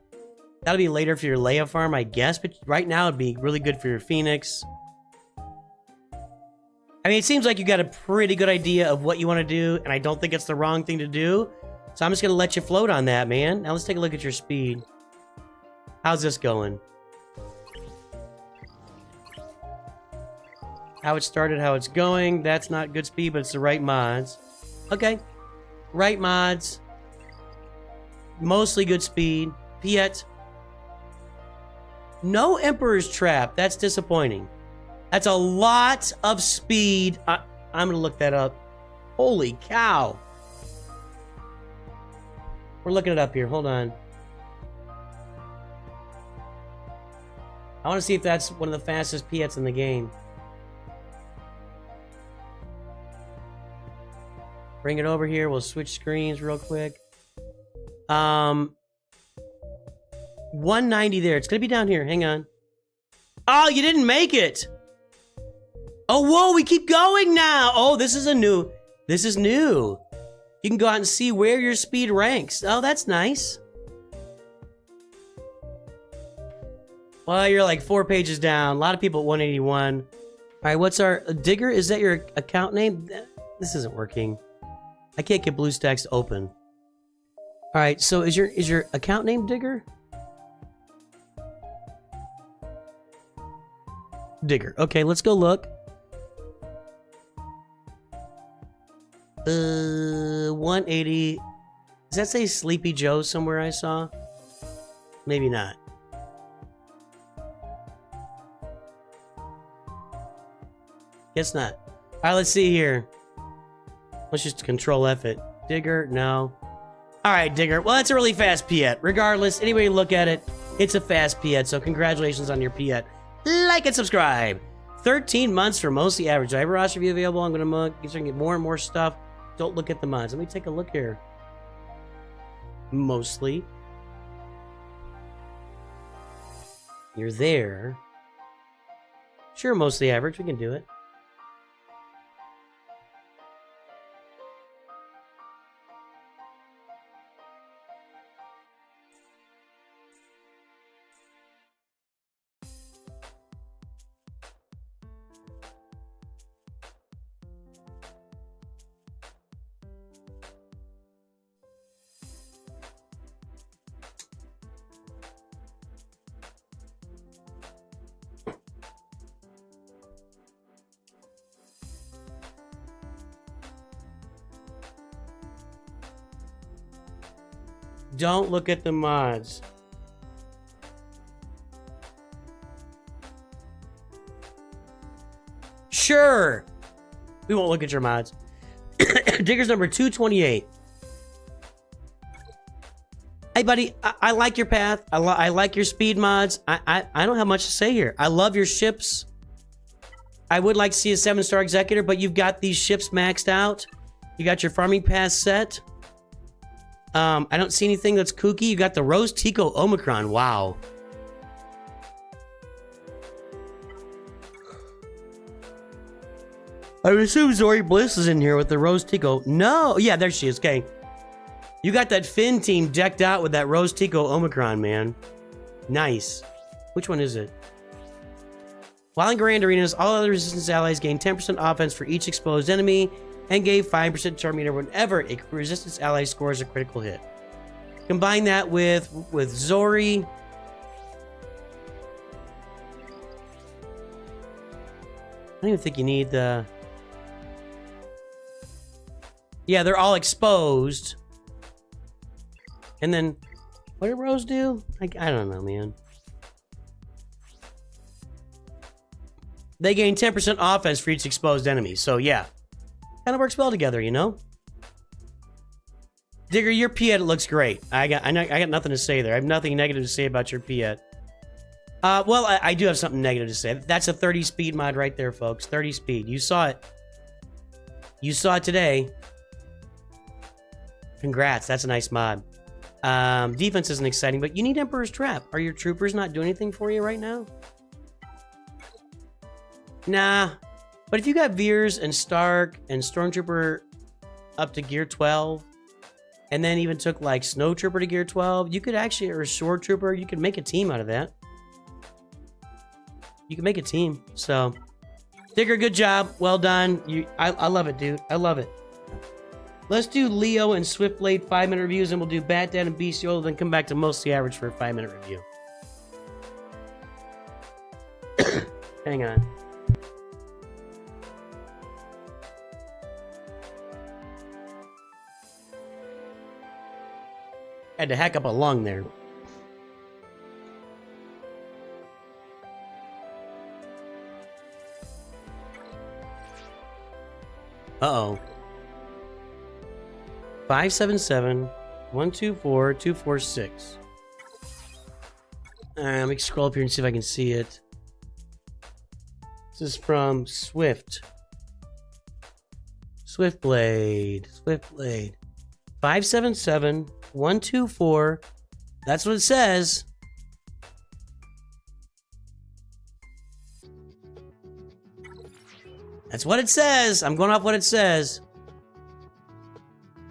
That'll be later for your Leia farm, I guess. But right now, it'd be really good for your Phoenix. I mean, it seems like you got a pretty good idea of what you want to do, and I don't think it's the wrong thing to do. So I'm just going to let you float on that, man. Now let's take a look at your speed. How's this going? How it started, how it's going. That's not good speed, but it's the right mods. Okay. Right mods. Mostly good speed. Piet. No Emperor's Trap. That's disappointing. That's a lot of speed. I'm going to look that up. Holy cow. We're looking it up here. Hold on. I want to see if that's one of the fastest Piets in the game. Bring it over here. We'll switch screens real quick. 190 there. It's going to be down here. Hang on. Oh, you didn't make it. Oh, whoa. We keep going now. Oh, this is new. This is new. You can go out and see where your speed ranks. Oh, that's nice. Well, you're like 4 pages down. A lot of people at 181. All right, what's our... Digger, is that your account name? This isn't working. I can't get BlueStacks to open. All right, so is your account name Digger? Digger. Okay, let's go look. 180. Does that say Sleepy Joe somewhere I saw? Maybe not. Guess not. All right, let's see here. Let's just Control F it. Digger, no. All right, Digger. Well, that's a really fast Piet. Regardless, anybody look at it, it's a fast Piet. So congratulations on your Piet. Like and subscribe. 13 months for mostly average. I have a roster review available. I'm going to mug. You're going to get more and more stuff. Don't look at the mods. Let me take a look here. Mostly. You're there. Sure, mostly average. We can do it. Don't look at the mods. Sure. We won't look at your mods. Digger's number 228. Hey, buddy. I like your path. I like your speed mods. I don't have much to say here. I love your ships. I would like to see a 7-star executor, but you've got these ships maxed out. You got your farming pass set. I don't see anything that's kooky. You got the Rose Tico Omicron. Wow. I would assume Zori Bliss is in here with the Rose Tico. No, yeah, there she is. Okay, you got that Finn team decked out with that Rose Tico Omicron, man. Nice. Which one is it? While in Grand Arenas, all other resistance allies gain 10% offense for each exposed enemy and gain 5% turn meter whenever a resistance ally scores a critical hit. Combine that with Zori. I don't even think you need the... Yeah, they're all exposed. And then, what did Rose do? I don't know, man. They gain 10% offense for each exposed enemy. So, yeah. Kind of works well together, you know? Digger, your Piet looks great. I got nothing to say there. I have nothing negative to say about your Piet. Well, I do have something negative to say. That's a 30 speed mod right there, folks. 30 speed. You saw it. You saw it today. Congrats. That's a nice mod. Defense isn't exciting, but you need Emperor's Trap. Are your troopers not doing anything for you right now? Nah. But if you got Veers and Stark and Stormtrooper up to gear 12, and then even took like Snowtrooper to gear 12, you could actually, or Sword Trooper, you could make a team out of that. You can make a team. So, Digger, good job. Well done. I love it, dude. I love it. Let's do Leo and Swiftblade 5-minute reviews, and we'll do Bat Dad and BeastYolo, then come back to Mostly Average for a 5-minute review. Hang on. Had to hack up a lung there. Uh-oh. 577-124-246. Alright, let me scroll up here and see if I can see it. This is from Swift. Swiftblade. 577-124. That's what it says. That's what it says. I'm going off what it says.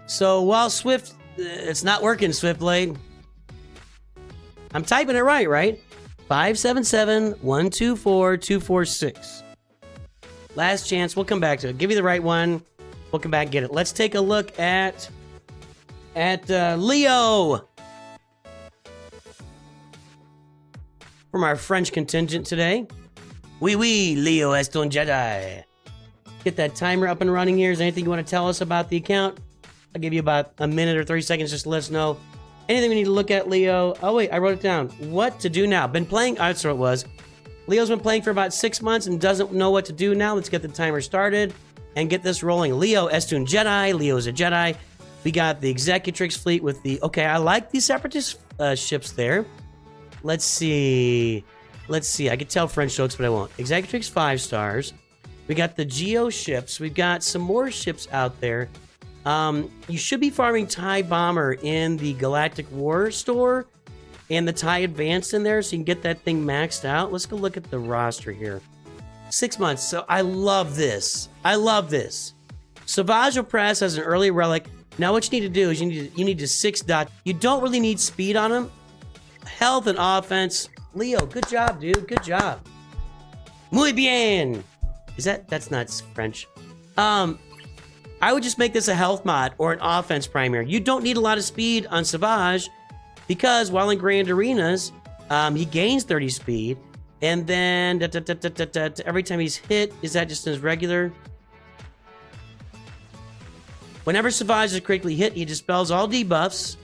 So while Swift, it's not working, Swiftblade. I'm typing it right? 577-124-246. Last chance. We'll come back to it. Give you the right one. We'll come back and get it. Let's take a look at Leo from our French contingent today. Oui, Leo est un Jedi. Get that timer up and running here. Is there anything you want to tell us about the account? I'll give you about a minute or 30 seconds just to let us know. Anything we need to look at, Leo? Oh, wait, I wrote it down. What to do now? Been playing, that's what it was. Leo's been playing for about 6 months and doesn't know what to do now. Let's get the timer started and get this rolling. Leo est un Jedi. Leo is a Jedi. We got the Executrix fleet with the... Okay, I like these Separatist ships there. Let's see. I could tell French jokes, but I won't. Executrix 5 stars. We got the Geo ships. We've got some more ships out there. You should be farming TIE Bomber in the Galactic War store and the TIE Advanced in there so you can get that thing maxed out. Let's go look at the roster here. 6 months. So I love this. Savage Opress has an early relic. Now what you need to do is you need to 6 dot. You don't really need speed on him. Health and offense. Leo, good job, dude. Good job. Muy bien. That's not French. I would just make this a health mod or an offense primary. You don't need a lot of speed on Savage because while in Grand Arenas, he gains 30 speed. And then every time he's hit, is that just his regular? Whenever Savage is critically hit, he dispels all debuffs.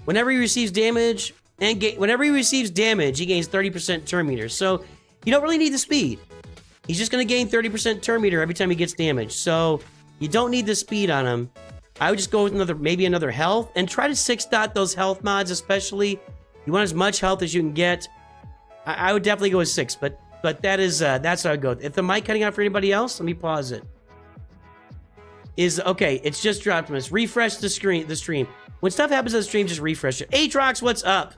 Whenever he receives damage, he gains 30% turn meter. So you don't really need the speed. He's just going to gain 30% turn meter every time he gets damaged. So you don't need the speed on him. I would just go with maybe another health and try to 6 dot those health mods, especially. You want as much health as you can get. I would definitely go with 6, but that's how I go. If the mic cutting out for anybody else, let me pause it. Okay, it's just dropped from us. Refresh the stream. When stuff happens on the stream, just refresh it. Aatrox, what's up?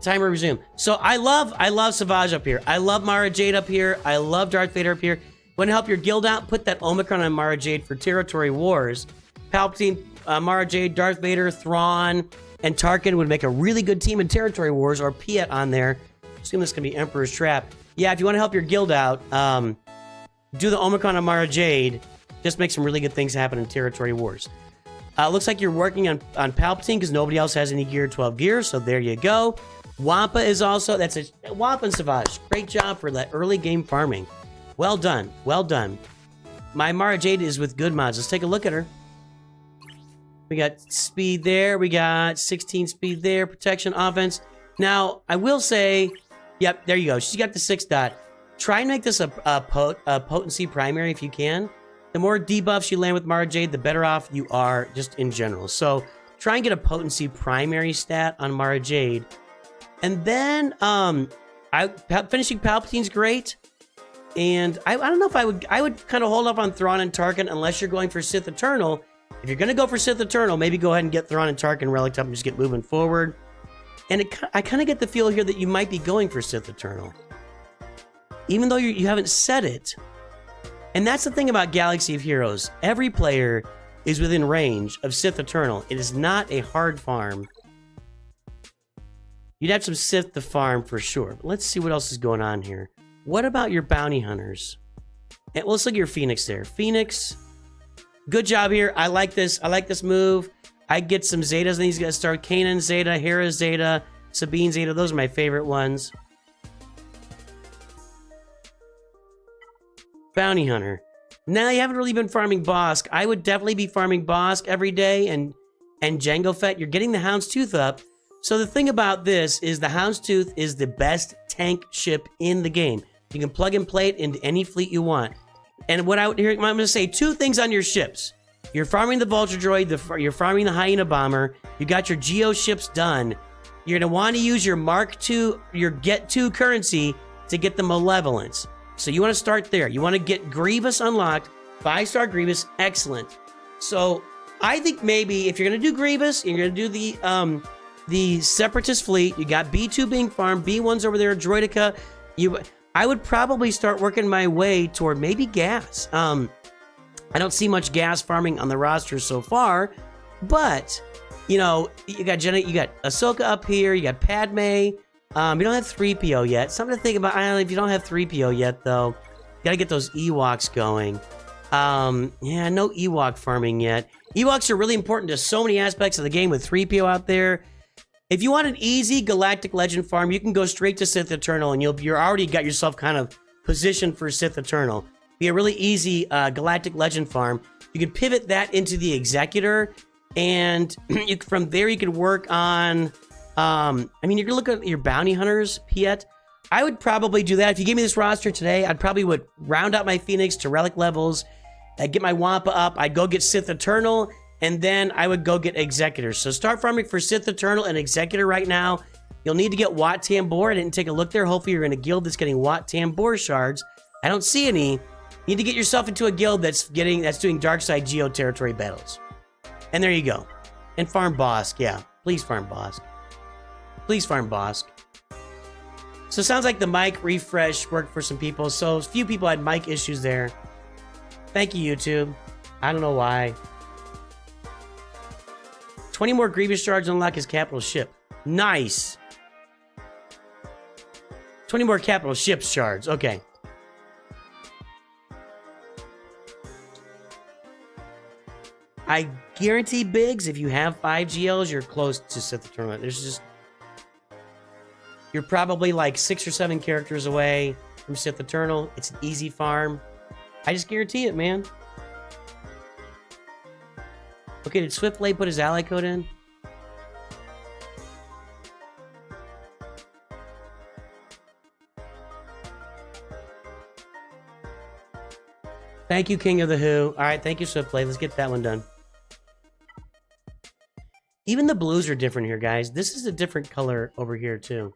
Timer resume. So I love SWGOH up here. I love Mara Jade up here. I love Darth Vader up here. Want to help your guild out? Put that Omicron on Mara Jade for Territory Wars. Palpatine, Mara Jade, Darth Vader, Thrawn, and Tarkin would make a really good team in Territory Wars, or Piet on there. Assume this can be Emperor's Trap. Yeah, if you want to help your guild out, do the Omicron on Mara Jade. Just make some really good things happen in Territory Wars. Looks like you're working on Palpatine because nobody else has any gear 12 gear, so there you go. Wampa is also, that's a Wampa and SWGOH. Great job for that early game farming. Well done, well done. My Mara Jade is with good mods. Let's take a look at her. We got speed there, we got 16 speed there, protection, offense. Now, I will say, yep, there you go. She's got the 6 dot. Try and make this a potency primary if you can. The more debuffs you land with Mara Jade, the better off you are just in general. So try and get a potency primary stat on Mara Jade. And then finishing Palpatine's great. And I don't know if I would kind of hold off on Thrawn and Tarkin unless you're going for Sith Eternal. If you're going to go for Sith Eternal, maybe go ahead and get Thrawn and Tarkin relicked up and just get moving forward. And I kind of get the feel here that you might be going for Sith Eternal. Even though you haven't said it. And that's the thing about Galaxy of Heroes. Every player is within range of Sith Eternal. It is not a hard farm. You'd have some Sith to farm for sure. But let's see what else is going on here. What about your bounty hunters? And let's look at your Phoenix there. Phoenix, good job here. I like this. I like this move. I get some Zetas, and these guys start Kanan Zeta, Hera Zeta, Sabine Zeta. Those are my favorite ones. Bounty Hunter. Now you haven't really been farming Bosk. I would definitely be farming Bosk every day and Jango Fett. You're getting the Houndstooth up. So the thing about this is the Houndstooth is the best tank ship in the game. You can plug and play it into any fleet you want. And what I'm going to say 2 things on your ships. You're farming the Vulture Droid, you're farming the Hyena Bomber, you got your Geo ships done. You're going to want to use your Mark II, your Get 2 currency to get the Malevolence. So you want to start there. You want to get Grievous unlocked. 5-star Grievous, excellent. So I think maybe if you're going to do Grievous, you're going to do the Separatist fleet. You got B2 being farmed, B1's over there, Droidica. I would probably start working my way toward maybe gas. I don't see much gas farming on the roster so far, but you know, you got Jenna, you got Ahsoka up here, you got Padme. You don't have 3PO yet. Something to think about. I don't know if you don't have 3PO yet, though. You gotta get those Ewoks going. Yeah, no Ewok farming yet. Ewoks are really important to so many aspects of the game with 3PO out there. If you want an easy Galactic Legend farm, you can go straight to Sith Eternal, and you're already got yourself kind of positioned for Sith Eternal. Be a really easy Galactic Legend farm. You can pivot that into the Executor, and from there you can work on... I mean, you're gonna look at your bounty hunters, Piet. I would probably do that. If you gave me this roster today, I'd probably would round out my Phoenix to relic levels. I'd get my Wampa up. I'd go get Sith Eternal, and then I would go get Executor. So start farming for Sith Eternal and Executor right now. You'll need to get Wat Tambor. I didn't take a look there. Hopefully you're in a guild that's getting Wat Tambor shards. I don't see any. You need to get yourself into a guild that's doing Darkside Geo territory battles. And there you go. And farm Bosk. Yeah, please farm Bosk. Please farm Bosk. So it sounds like the mic refresh worked for some people. So a few people had mic issues there. Thank you, YouTube. I don't know why. 20 more Grievous shards unlock his capital ship. Nice. 20 more capital ship shards. Okay. I guarantee, Biggs, if you have 5 GLs, you're close to Sith Eternal. There's just... You're probably like 6 or 7 characters away from Sith Eternal. It's an easy farm. I just guarantee it, man. Okay, did Swiftblade put his ally code in? Thank you, King of the Who. All right, thank you, Swiftblade. Let's get that one done. Even the blues are different here, guys. This is a different color over here, too.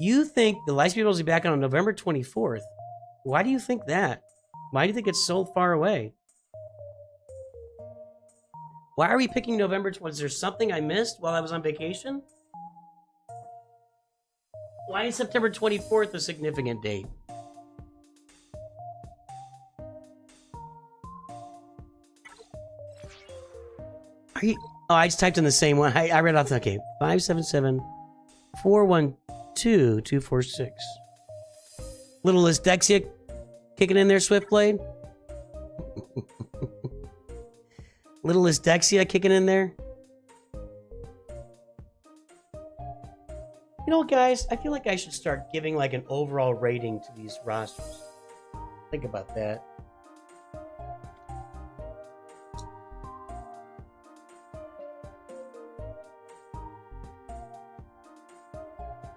You think the Lightspeed will be back on November 24th. Why do you think that? Why do you think it's so far away? Why are we picking November 20th? Is there something I missed while I was on vacation? Why is September 24th a significant date? Are you... Oh, I just typed in the same one. I read off. Okay, 577-412-246. Little dyslexia kicking in there, Swiftblade. Little dyslexia kicking in there. You know what, guys? I feel like I should start giving like an overall rating to these rosters. Think about that.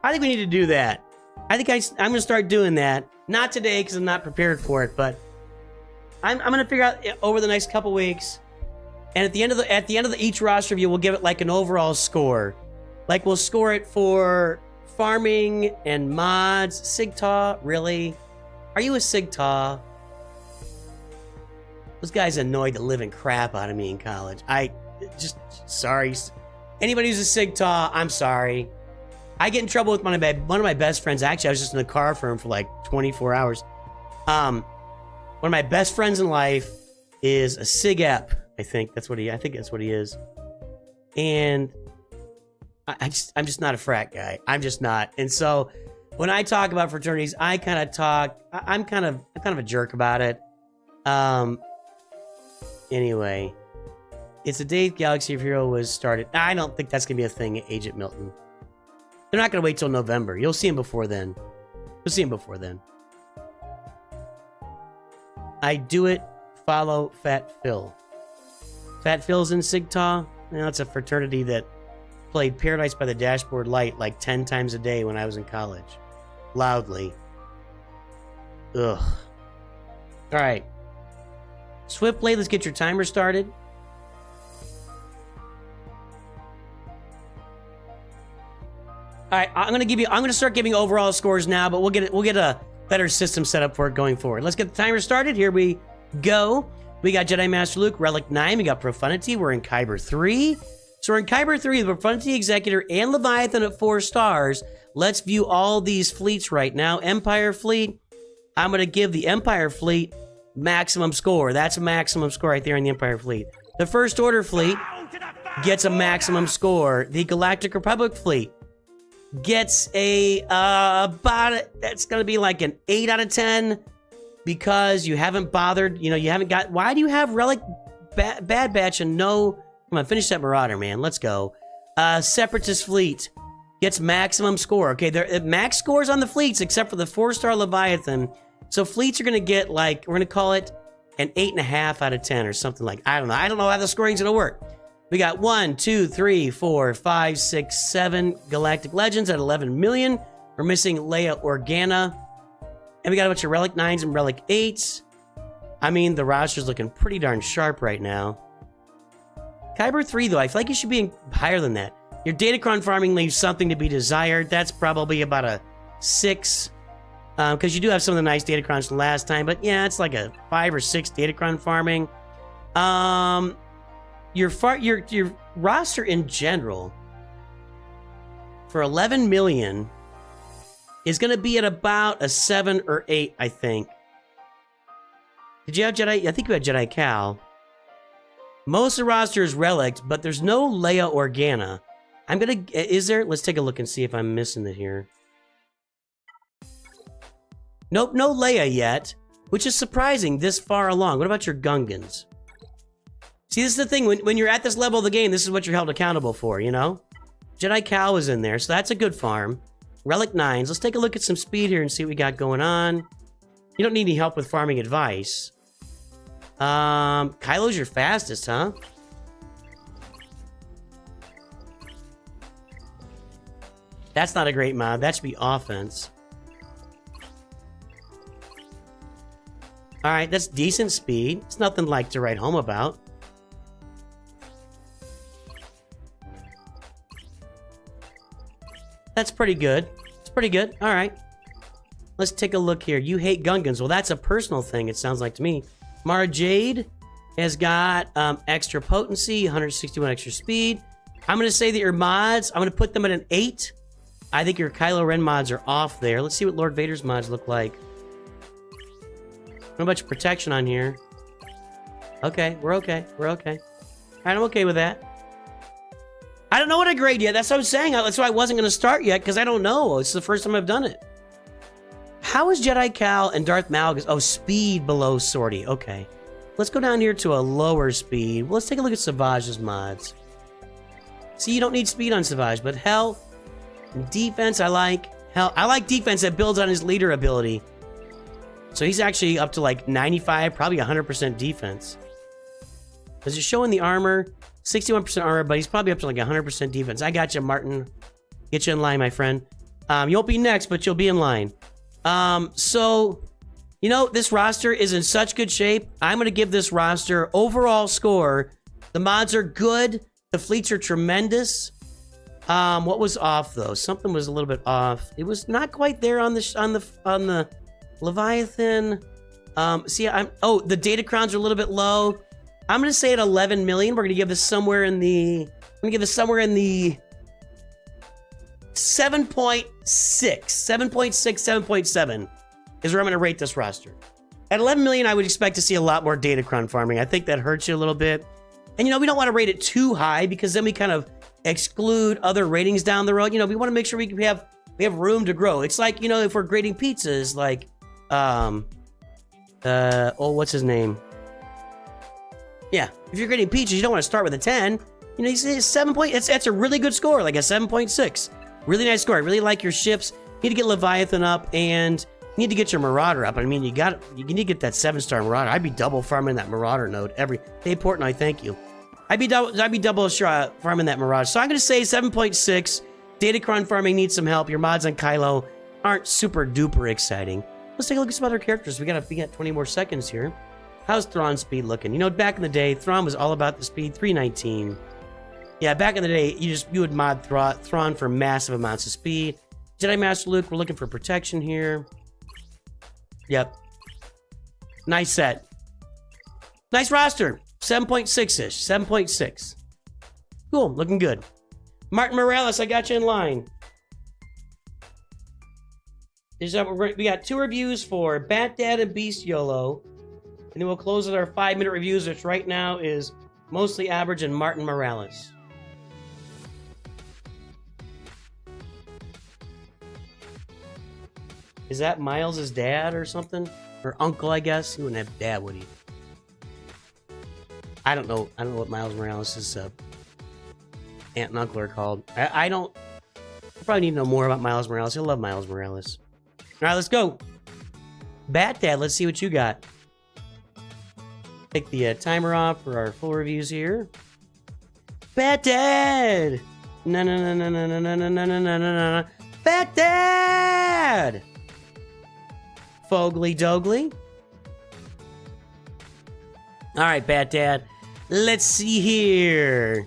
I think we need to do that. I think I'm going to start doing that. Not today because I'm not prepared for it, but I'm going to figure out over the next couple weeks. And at the end of each roster review, we'll give it like an overall score. Like we'll score it for farming and mods. Sigtaw, really? Are you a Sigtaw? Those guys annoyed the living crap out of me in college. Sorry. Anybody who's a Sigtaw, I'm sorry. I get in trouble with one of my best friends. Actually, I was just in the car for him for like 24 hours. One of my best friends in life is a Sig-Ep. I think that's what he is. And I'm just not a frat guy. I'm just not. And so when I talk about fraternities, I'm kind of a jerk about it. Anyway, it's the day Galaxy of Hero was started. I don't think that's gonna be a thing at Agent Milton. They're not gonna wait till November. You'll see him before then. I do it. Follow Fat Phil. Fat Phil's in Sigtaw. That's a fraternity that played Paradise by the Dashboard Light like 10 times a day when I was in college. Loudly. Ugh. Alright. Swiftblade, let's get your timer started. Alright, I'm gonna start giving overall scores now, but we'll get a better system set up for it going forward. Let's get the timer started. Here we go. We got Jedi Master Luke, Relic 9, we got Profundity, we're in Kyber 3. So we're in Kyber 3, the Profundity Executor, and Leviathan at 4 stars. Let's view all these fleets right now. Empire Fleet, I'm going to give the Empire Fleet maximum score. That's a maximum score right there in the Empire Fleet. The First Order Fleet gets a maximum score. The Galactic Republic Fleet gets that's going to be like an 8 out of 10 because you haven't bothered, you haven't got, why do you have Relic Bad Batch and no, come on, finish that Marauder, man, let's go. Separatist Fleet gets maximum score. Okay, there max scores on the fleets except for the 4-star Leviathan. So fleets are going to get like, we're going to call it an 8.5 out of 10 or something like, I don't know how the scoring's going to work. We got 1, 2, 3, 4, 5, 6, 7 Galactic Legends at 11 million. We're missing Leia Organa. And we got a bunch of Relic 9s and Relic 8s. I mean, the roster's looking pretty darn sharp right now. Kyber 3, though, I feel like you should be higher than that. Your Datacron farming leaves something to be desired. That's probably about a 6. Because you do have some of the nice Datacrons from last time. But yeah, it's like a 5 or 6 Datacron farming. Your roster in general for 11 million is going to be at about a 7 or 8, I think. Did you have Jedi? I think you had Jedi Cal. Most of the roster is Relics, but there's no Leia Organa. Is there? Let's take a look and see if I'm missing it here. Nope, no Leia yet, which is surprising this far along. What about your Gungans? See, this is the thing. When you're at this level of the game, this is what you're held accountable for, Jedi Cal is in there, so that's a good farm. Relic 9s. Let's take a look at some speed here and see what we got going on. You don't need any help with farming advice. Kylo's your fastest, huh? That's not a great mod. That should be offense. Alright, that's decent speed. It's nothing like to write home about. That's pretty good. It's pretty good. Alright. Let's take a look here. You hate Gungans. Well, that's a personal thing, it sounds like to me. Mara Jade. has got extra potency, 161 extra speed. I'm going to say that your mods, I'm going to put them at an 8. I think your Kylo Ren mods are off there. Let's see what Lord Vader's mods look like. Not much protection on here. Okay, we're okay. We're okay. All right, I'm okay with that. I don't know what I grade yet. That's what I'm saying. That's why I wasn't going to start yet, because I don't know. It's the first time I've done it. How is Jedi Cal and Darth Malgus? Oh, speed below Sortie. Okay. Let's go down here to a lower speed. Well, let's take a look at Savage's mods. See, you don't need speed on Savage, but health, defense, I like. Hell, I like defense that builds on his leader ability. So he's actually up to like 95, probably 100% defense. Because he's showing the armor, 61% armor, but he's probably up to like 100% defense. I got you, Martin. Get you in line, my friend. You won't be next, but you'll be in line. So, you know, this roster is in such good shape. I'm going to give this roster overall score. The mods are good. The fleets are tremendous. What was off though? Something was a little bit off. It was not quite there on the Leviathan. The data crowns are a little bit low. I'm going to say at 11 million. We're going to give this somewhere in the 7.6, 7.7 is where I'm going to rate this roster. At 11 million, I would expect to see a lot more data crown farming. I think that hurts you a little bit. And, you know, we don't want to rate it too high because then we kind of exclude other ratings down the road. You know, we want to make sure we have room to grow. It's like, you know, if we're grading pizzas, like, what's his name? Yeah, if you're grading pizzas, you don't want to start with a 10. You know, you say 7 point. That's a really good score, like a 7.6. Really nice score. I really like your ships. You need to get Leviathan up, and you need to get your Marauder up. I mean, you need to get that 7-star Marauder. I'd be double farming that Marauder node every day. Portnoy, thank you. I'd be double farming that Marauder. So I'm going to say 7.6. Datacron farming needs some help. Your mods on Kylo aren't super duper exciting. Let's take a look at some other characters. We got 20 more seconds here. How's Thrawn's speed looking? You know, back in the day, Thrawn was all about the speed. 319. Yeah, back in the day, you would mod Thrawn for massive amounts of speed. Jedi Master Luke, we're looking for protection here. Yep. Nice set. Nice roster. 7.6-ish. 7.6. Cool. Looking good. Martin Morales, I got you in line. We got 2 reviews for Bat Dad and BeastYolo. And then we'll close with our 5-minute reviews, which right now is mostly average and Martin Morales. Is that Miles' dad or something? Or uncle, I guess? He wouldn't have dad, would he? I don't know what Miles Morales' aunt and uncle are called. I probably need to know more about Miles Morales. I love Miles Morales. All right, let's go. Bat Dad, let's see what you got. Take the timer off for our full reviews here. Bat Dad! No. Bat Dad! Fogly Dogly. All right, Bat Dad. Let's see here.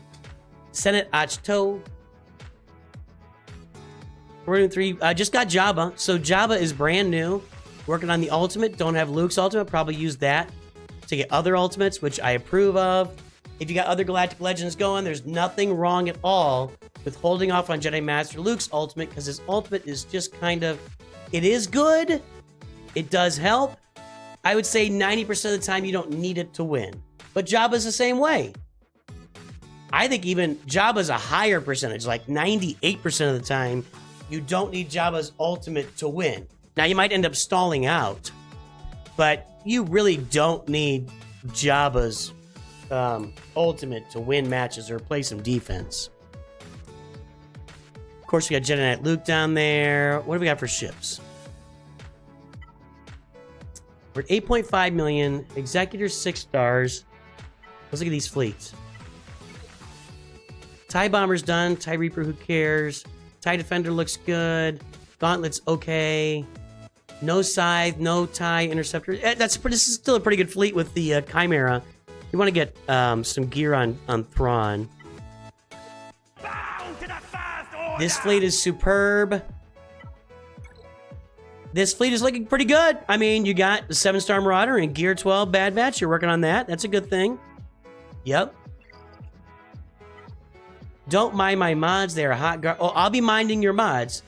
Senate Achto. We're doing 3. I just got Jabba. So Jabba is brand new. Working on the ultimate. Don't have Luke's ultimate. Probably use that to get other ultimates, which I approve of. If you got other Galactic Legends going, there's nothing wrong at all with holding off on Jedi Master Luke's ultimate, because his ultimate is just kind of... It is good. It does help. I would say 90% of the time you don't need it to win. But Jabba's the same way. I think even Jabba's a higher percentage, like 98% of the time, you don't need Jabba's ultimate to win. Now, you might end up stalling out, but you really don't need Jabba's ultimate to win matches or play some defense. Of course, we got Jedi Knight Luke down there. What do we got for ships? We're at 8.5 million. Executors 6 stars. Let's look at these fleets. TIE Bomber's done. TIE Reaper, who cares? TIE Defender looks good. Gauntlet's okay. No Scythe, no TIE Interceptor. This is still a pretty good fleet with the Chimera. You want to get some gear on Thrawn. This fleet is superb. this fleet is looking pretty good. I mean, you got the 7-star Marauder and Gear 12 Bad Batch. You're working on that. That's a good thing. Yep. Don't mind my mods. They're a hot guard. Oh, I'll be minding your mods.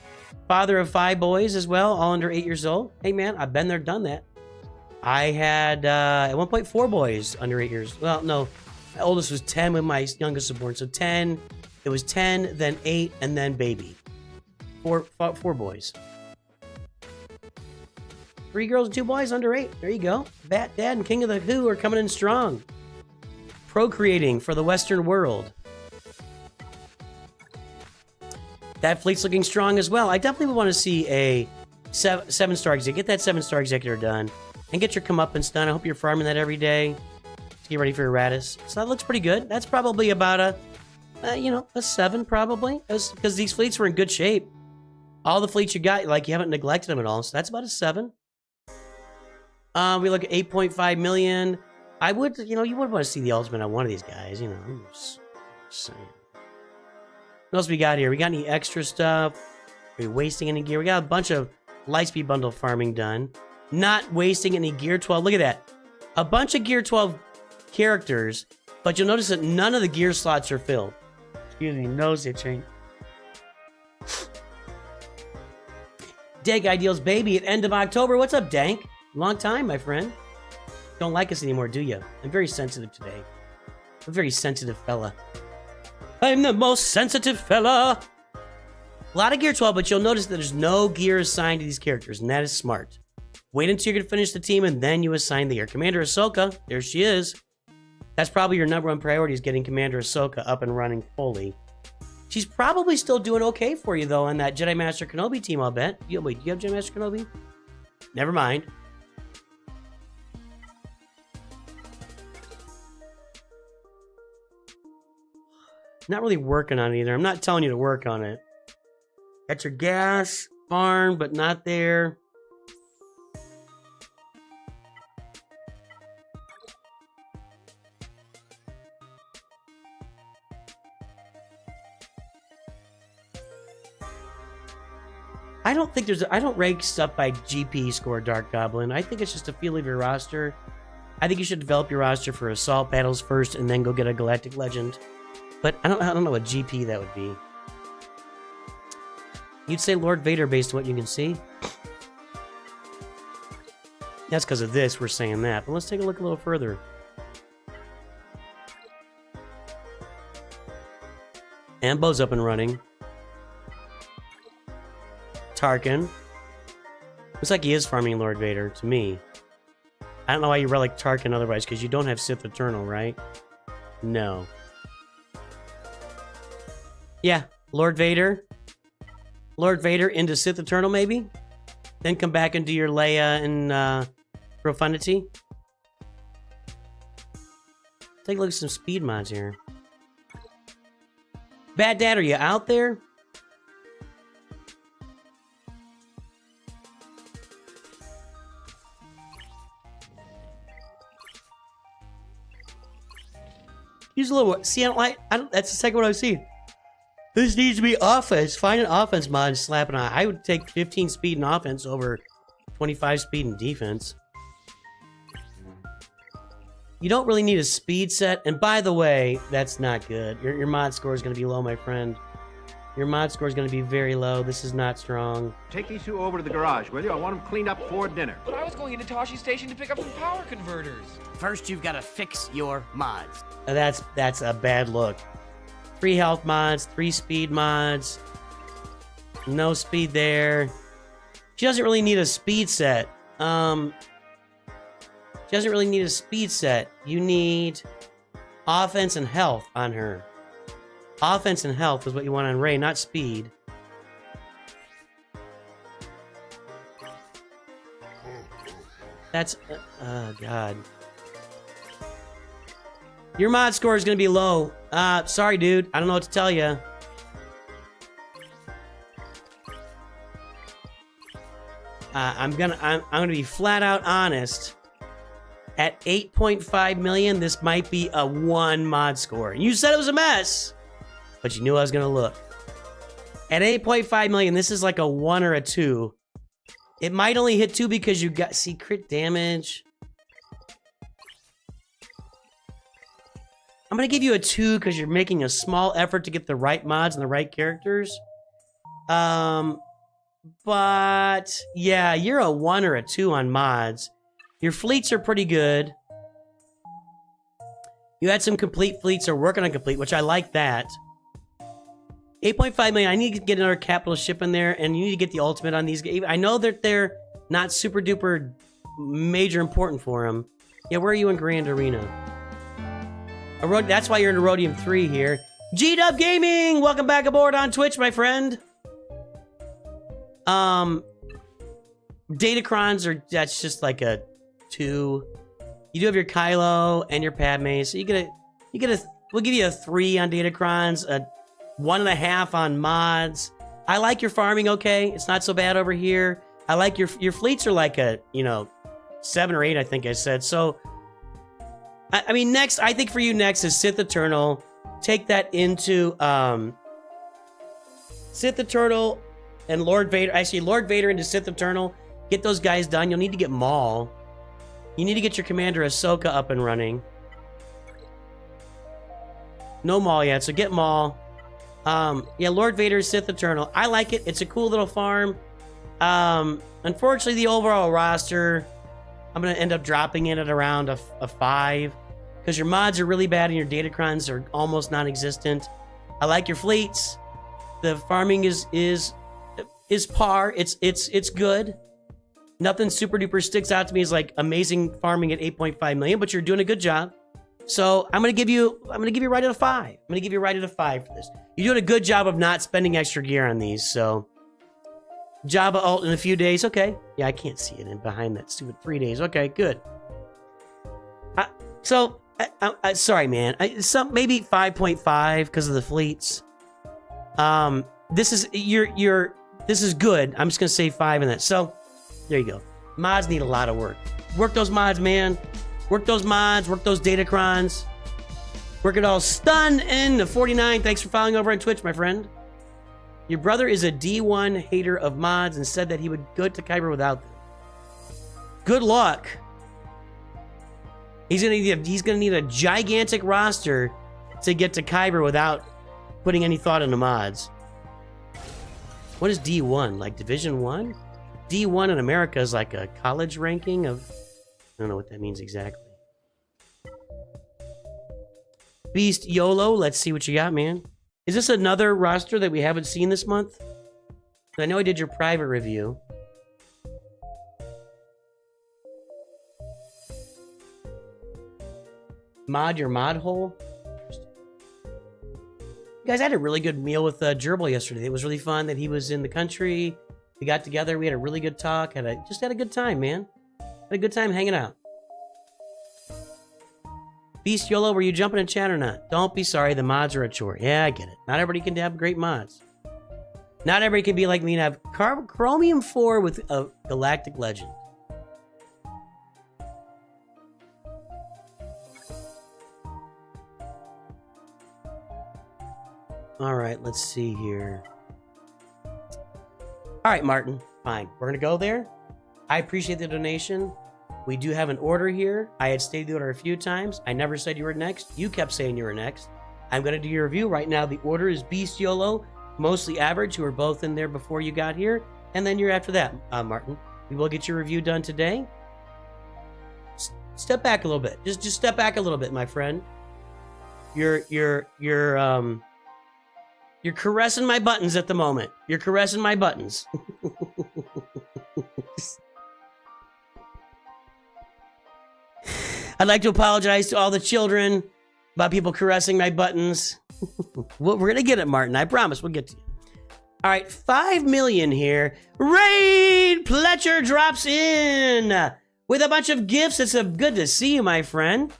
Father of 5 boys as well, all under 8 years old. Hey, man, I've been there, done that. I had, at one point, 4 boys under 8 years. Well, no. My oldest was 10 when my youngest was born. So 10, it was 10, then 8, and then baby. Four boys. 3 girls and 2 boys under 8. There you go. Bat Dad and King of the Who are coming in strong. Procreating for the Western world. That fleet's looking strong as well. I definitely want to see a 7-star executive. Get that 7-star executor done. And get your comeuppance done. I hope you're farming that every day to get ready for your Raddus. So that looks pretty good. That's probably about a, a 7 probably. Because these fleets were in good shape. All the fleets you got, like, you haven't neglected them at all. So that's about a 7. We look at 8.5 million. I would, you would want to see the ultimate on one of these guys, I'm just saying. What else we got here? We got any extra stuff? Are we wasting any gear? We got a bunch of Lightspeed bundle farming done. Not wasting any Gear 12. Look at that. A bunch of Gear 12 characters, but you'll notice that none of the gear slots are filled. Excuse me, nose itching. Dank Ideals Baby at end of October. What's up, Dank? Long time, my friend. Don't like us anymore, do you? I'm very sensitive today. I'm a very sensitive fella. I'm the most sensitive fella. A lot of Gear 12, but you'll notice that there's no gear assigned to these characters, and that is smart. Wait until you're going to finish the team, and then you assign the gear. Commander Ahsoka, there she is. That's probably your #1 priority, is getting Commander Ahsoka up and running fully. She's probably still doing okay for you, though, on that Jedi Master Kenobi team, I'll bet. Wait, do you have Jedi Master Kenobi? Never mind. Not really working on it either. I'm not telling you to work on it. Got your gas farm, but not there. I don't rank stuff by GP score, Dark Goblin. I think it's just a feel of your roster. I think you should develop your roster for assault battles first and then go get a Galactic Legend. But I don't know what GP that would be. You'd say Lord Vader based on what you can see? That's because of this, we're saying that. But let's take a look a little further. Ambo's up and running. Tarkin. Looks like he is farming Lord Vader, to me. I don't know why you relic Tarkin otherwise, because you don't have Sith Eternal, right? No. Yeah, Lord Vader. Lord Vader into Sith Eternal, maybe? Then come back and do your Leia and Profundity. Take a look at some speed mods here. Bad Dad, are you out there? Use a little. See, I don't. That's the second one I've seen. This needs to be offense. Find an offense mod and slap it on. I would take 15 speed in offense over 25 speed in defense. You don't really need a speed set. And by the way, that's not good. Your mod score is going to be low, my friend. Your mod score is going to be very low. This is not strong. Take these 2 over to the garage, will you? I want them cleaned up for dinner. But I was going into Toshi Station to pick up some power converters. First, you've got to fix your mods. That's a bad look. 3 health mods, 3 speed mods. No speed there. She doesn't really need a speed set. She doesn't really need a speed set. You need offense and health on her. Offense and health is what you want on Rey, not speed. That's... oh, God. Your mod score is going to be low. Sorry, dude. I don't know what to tell you. I'm gonna be flat out honest. At 8.5 million, this might be a 1 mod score. You said it was a mess, but you knew I was gonna look. At 8.5 million, this is like a 1 or a 2 It might only hit 2 because you got secret damage. I'm gonna give you a 2 because you're making a small effort to get the right mods and the right characters. But yeah, you're a 1 or a 2 on mods. Your fleets are pretty good. You had some complete fleets or working on complete, which I like that. 8.5 million. I need to get another capital ship in there, and you need to get the ultimate on these. I know that they're not super duper major important for them. Yeah, where are you in Grand Arena? That's why you're in Erodium 3 here. G-Dub Gaming! Welcome back aboard on Twitch, my friend. Datacrons are, that's just like a 2. You do have your Kylo and your Padme, so we'll give you a 3 on Datacrons, a 1.5 on mods. I like your farming, okay? It's not so bad over here. I like your fleets are like a, 7 or 8, I think I said. So, I mean, next, I think for you next is Sith Eternal. Take that into, Sith Eternal and Lord Vader. Actually, Lord Vader into Sith Eternal. Get those guys done. You'll need to get Maul. You need to get your Commander Ahsoka up and running. No Maul yet, so get Maul. Yeah, Lord Vader, Sith Eternal. I like it. It's a cool little farm. Unfortunately, the overall roster, I'm going to end up dropping it at around a 5. Because your mods are really bad and your Datacrons are almost non-existent. I like your fleets. The farming is par. It's good. Nothing super duper sticks out to me as like amazing farming at 8.5 million, but you're doing a good job. So I'm gonna give you right at a 5. I'm gonna give you right at a 5 for this. You're doing a good job of not spending extra gear on these. So Jabba ult in a few days. Okay. Yeah, I can't see it in behind that stupid 3 days. Okay, good. Sorry, man. Maybe 5.5 because of the fleets. This is this is good. I'm just gonna say 5 in that. So there you go. Mods need a lot of work. Work those mods, man. Work those mods. Work those Datacrons. Work it all. Stun in the 49. Thanks for following over on Twitch, my friend. Your brother is a D1 hater of mods and said that he would go to Kyber without them. Good luck. He's gonna need a gigantic roster to get to Kyber without putting any thought into mods. What is D1? Like Division 1? D1 in America is like a college ranking of... I don't know what that means exactly. BeastYolo, let's see what you got, man. Is this another roster that we haven't seen this month? I know I did your private review. Mod your mod hole. Guys, I had a really good meal with Gerbil yesterday. It was really fun that he was in the country. We got together. We had a really good talk. Just had a good time, man. Had a good time hanging out. BeastYolo, were you jumping in chat or not? Don't be sorry. The mods are a chore. Yeah, I get it. Not everybody can have great mods. Not everybody can be like me and have Chromium 4 with a Galactic Legend. All right, let's see here. All right, Martin, fine. We're going to go there. I appreciate the donation. We do have an order here. I had stated the order a few times. I never said you were next. You kept saying you were next. I'm going to do your review. Right now, the order is BeastYolo, Mostly Average, who were both in there before you got here. And then you're after that, Martin. We will get your review done today. Step back a little bit. Just step back a little bit, my friend. You're caressing my buttons at the moment. You're caressing my buttons. I'd like to apologize to all the children about people caressing my buttons. We're going to get it, Martin. I promise we'll get to you. All right, 5 million here. Raid Pletcher drops in with a bunch of gifts. It's good to see you, my friend.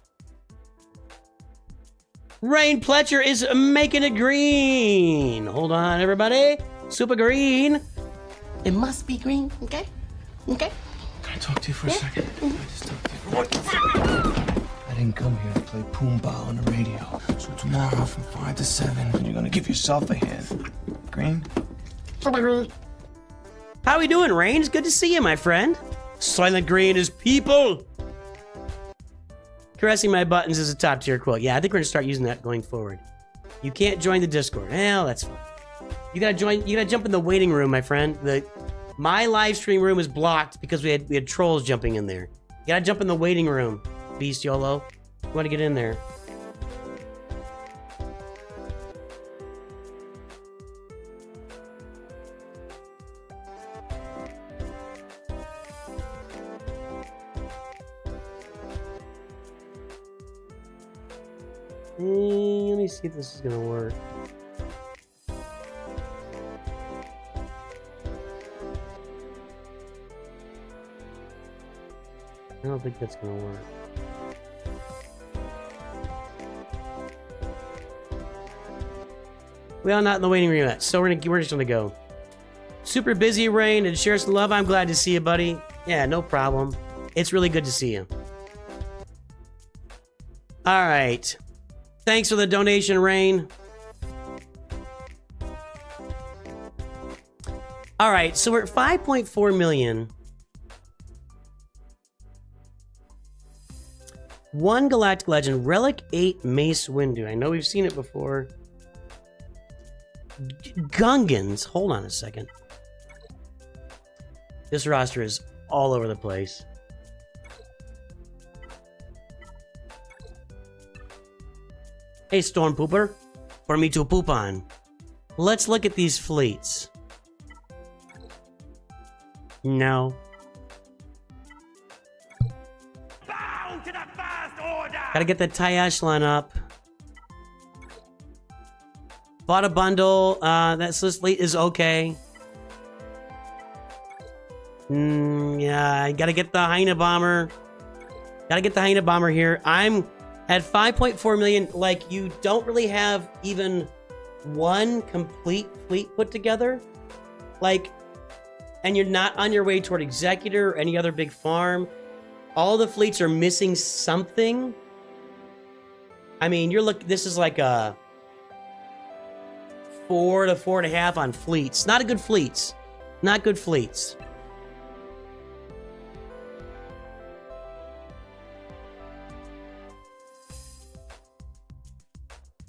Rain Pletcher is making it green. Hold on, everybody. Super green. It must be green, okay? Okay? Can I talk to you for a second? Can I just talk to you for 1 second? I didn't come here to play Pumbaa on the radio. So tomorrow from 5 to 7, you're gonna give yourself a hand. Green? Super green. How we doing, Rain? Good to see you, my friend. Silent Green is people. Caressing my buttons is a top tier quote. Yeah, I think we're gonna start using that going forward. You can't join the Discord. Well, that's fine. You gotta join. You gotta jump in the waiting room, my friend. My live stream room is blocked because we had trolls jumping in there. You gotta jump in the waiting room, BeastYolo. You want to get in there? Let me see if this is gonna work. I don't think that's gonna work. Well, not in the waiting room yet, so we're just gonna go. Super busy, Rain, and share some love. I'm glad to see you, buddy. Yeah, no problem. It's really good to see you. All right. Thanks for the donation, Rain. All right, so we're at 5.4 million. One Galactic Legend, Relic 8 Mace Windu. I know we've seen it before. Gungans. Hold on a second. This roster is all over the place. Hey, Storm Pooper. For me to poop on. Let's look at these fleets. No. Bound to the first order! Gotta get the TIE echelon up. Bought a bundle. That Swiss fleet is okay. Yeah, I gotta get the Heine bomber. Gotta get the Heine bomber here. I'm at 5.4 million. Like, you don't really have even one complete fleet put together. Like, and you're not on your way toward Executor or any other big farm. All the fleets are missing something. I mean, this is like a 4 to 4.5 on fleets. Not a good fleets. Not good fleets.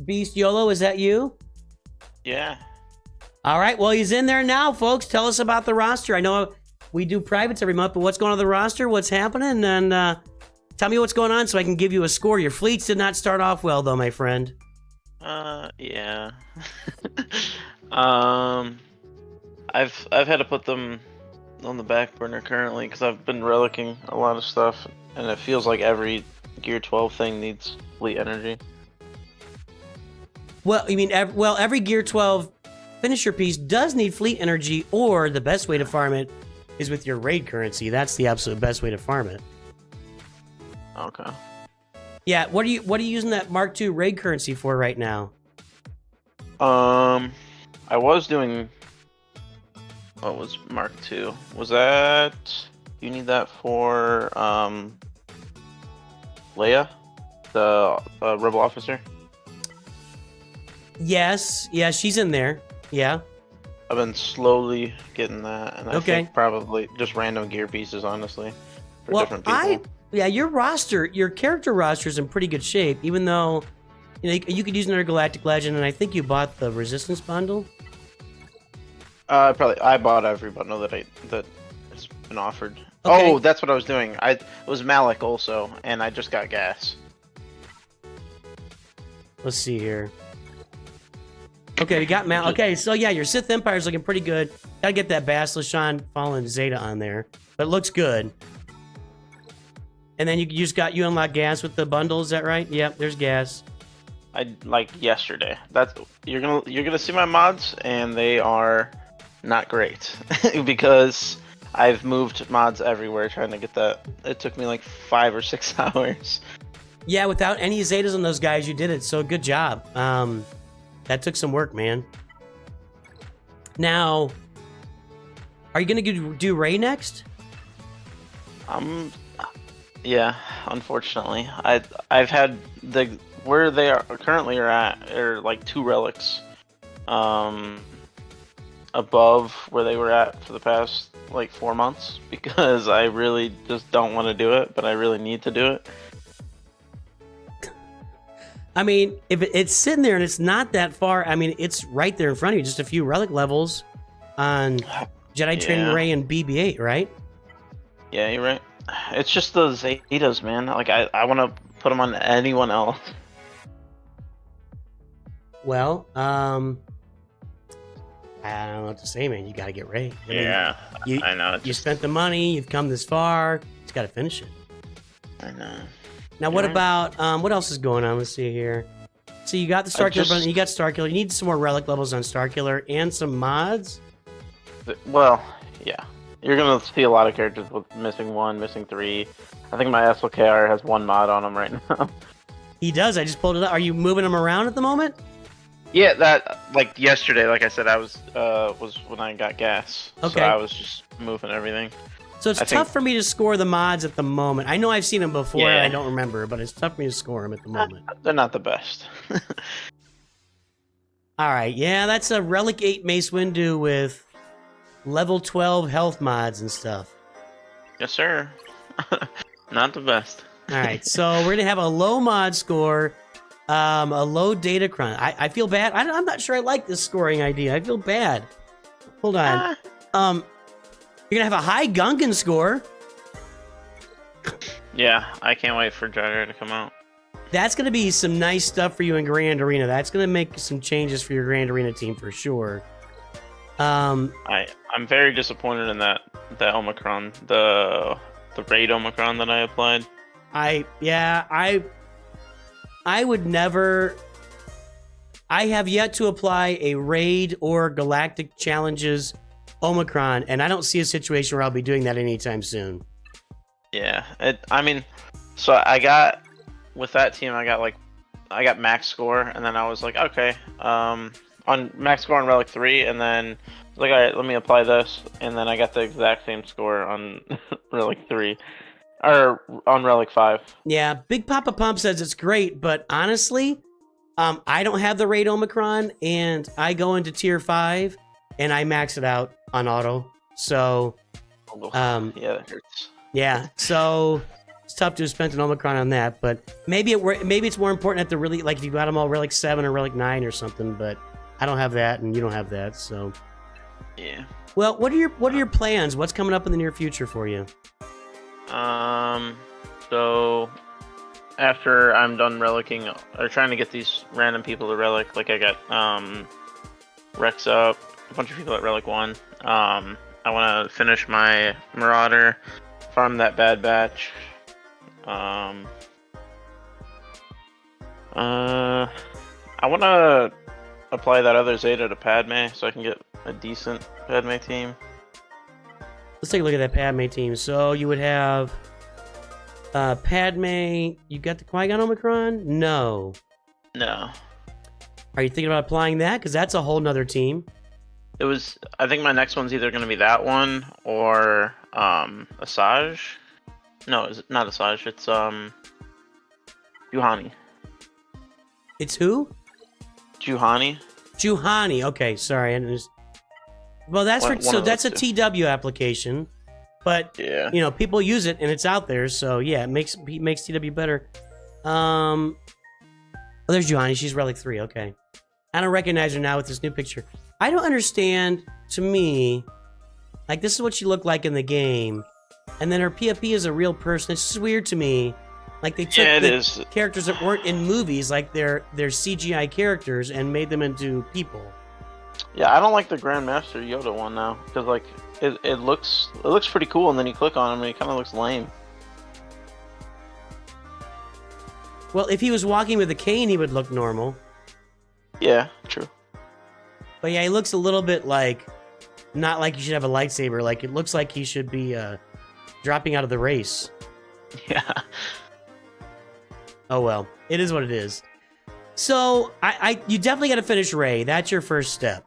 BeastYolo, is that you? Yeah. All right, well, he's in there now, folks. Tell us about the roster. I know we do privates every month, but what's going on the roster? What's happening? And tell me what's going on so I can give you a score. Your fleets did not start off well, though, my friend. Yeah. I've had to put them on the back burner currently because I've been relicking a lot of stuff, and it feels like every Gear 12 thing needs fleet energy. Well, you mean, every Gear 12 finisher piece does need fleet energy, or the best way to farm it is with your raid currency. That's the absolute best way to farm it. Okay. Yeah, what are you using that Mark II raid currency for right now? I was doing... What was Mark II? Was that... You need that for, Leia? The rebel officer? Yes, yeah, she's in there. Yeah. I've been slowly getting that, and I think probably just random gear pieces, honestly, for different people. Yeah, your character roster is in pretty good shape, even though you could use another Galactic Legend, and I think you bought the Resistance bundle. I bought every bundle that has been offered. Okay. Oh, that's what I was doing. It was Malik also, and I just got gas. Let's see here. Okay, we got Malik. Okay, so yeah, your Sith Empire's looking pretty good. Gotta get that Bastila Fallen Zeta on there, but it looks good. And then you unlock gas with the bundle. Is that right? Yep, there's gas. Like yesterday. You're gonna see my mods, and they are not great because I've moved mods everywhere trying to get that. It took me like 5 or 6 hours. Yeah, without any Zetas on those guys, you did it. So good job. That took some work, man. Now, are you gonna do Ray next? Yeah, unfortunately, I've had where they are currently are like 2 relics, above where they were at for the past like 4 months because I really just don't want to do it, but I really need to do it. I mean, if it's sitting there and it's not that far, I mean, it's right there in front of you, just a few relic levels on Jedi Training Ray and BB-8, right? Yeah, you're right. It's just the Zetas, man. Like, I want to put them on anyone else. Well, I don't know what to say, man. You got to get Ray. I mean, I know. You spent the money. You've come this far. Just got to finish it. I know. Now, what about what else is going on? Let's see here. So you got the Starkiller button. You got Starkiller. You need some more relic levels on Starkiller and some mods. Well, yeah. You're gonna see a lot of characters with missing 1, missing 3. I think my SWGOH has 1 mod on him right now. He does. I just pulled it up. Are you moving him around at the moment? Yeah, that like yesterday. Like I said, I was when I got gas. Okay. So I was just moving everything. So it's tough for me to score the mods at the moment. I know I've seen them before. Yeah. I don't remember, but it's tough for me to score them at the moment. They're not the best. All right. Yeah, that's a Relic 8 Mace Windu with level 12 health mods and stuff. Yes, sir. Not the best. All right. So we're going to have a low mod score, a low data crunch. I feel bad. I'm not sure I like this scoring idea. I feel bad. Hold on. You're going to have a high Gungan score. Yeah, I can't wait for Jar Jar to come out. That's going to be some nice stuff for you in Grand Arena. That's going to make some changes for your Grand Arena team for sure. I'm very disappointed in that Omicron, the raid Omicron that I applied. I would never. I have yet to apply a raid or galactic challenges Omicron, and I don't see a situation where I'll be doing that anytime soon. Yeah, I mean, so I got with that team, I got max score, and then I was like, okay, on max score on Relic 3, and then I was like, all right, let me apply this, and then I got the exact same score on Relic 3, or on Relic 5. Yeah, Big Papa Pump says it's great, but honestly, I don't have the raid Omicron, and I go into tier 5, and I max it out on auto. So, yeah, that hurts. Yeah, so it's tough to have spent an Omicron on that, but maybe it's more important at the really, like if you got them all Relic 7 or Relic 9 or something, but I don't have that and you don't have that, so. Yeah. Well, what are your plans? What's coming up in the near future for you? So after I'm done relicking or trying to get these random people to relic, like I got Rex up, a bunch of people at Relic 1. I want to finish my Marauder, farm that Bad Batch. I want to apply that other Zeta to Padme so I can get a decent Padme team. Let's take a look at that Padme team. So you would have Padme. You got the Qui-Gon Omicron? No. No. Are you thinking about applying that? Because that's a whole nother team. I think my next one's either going to be that one or Asajj. No, it's not Asajj. It's Juhani. It's who? Juhani. Juhani. Okay, sorry. Well, that's that's a TW application, but yeah, you know, people use it and it's out there, so yeah, it makes TW better. Oh, there's Juhani. She's Relic 3. Okay, I don't recognize her now with this new picture. I don't understand. To me, like this is what she looked like in the game, and then her PFP is a real person. It's just weird to me. Like they took the characters that weren't in movies, like they're CGI characters, and made them into people. Yeah, I don't like the Grandmaster Yoda one now because like it looks pretty cool, and then you click on him and he kind of looks lame. Well, if he was walking with a cane, he would look normal. Yeah, true. But yeah, he looks a little bit like not like he should have a lightsaber. Like it looks like he should be dropping out of the race. Yeah. Oh well, it is what it is. So you definitely got to finish Rey. That's your first step.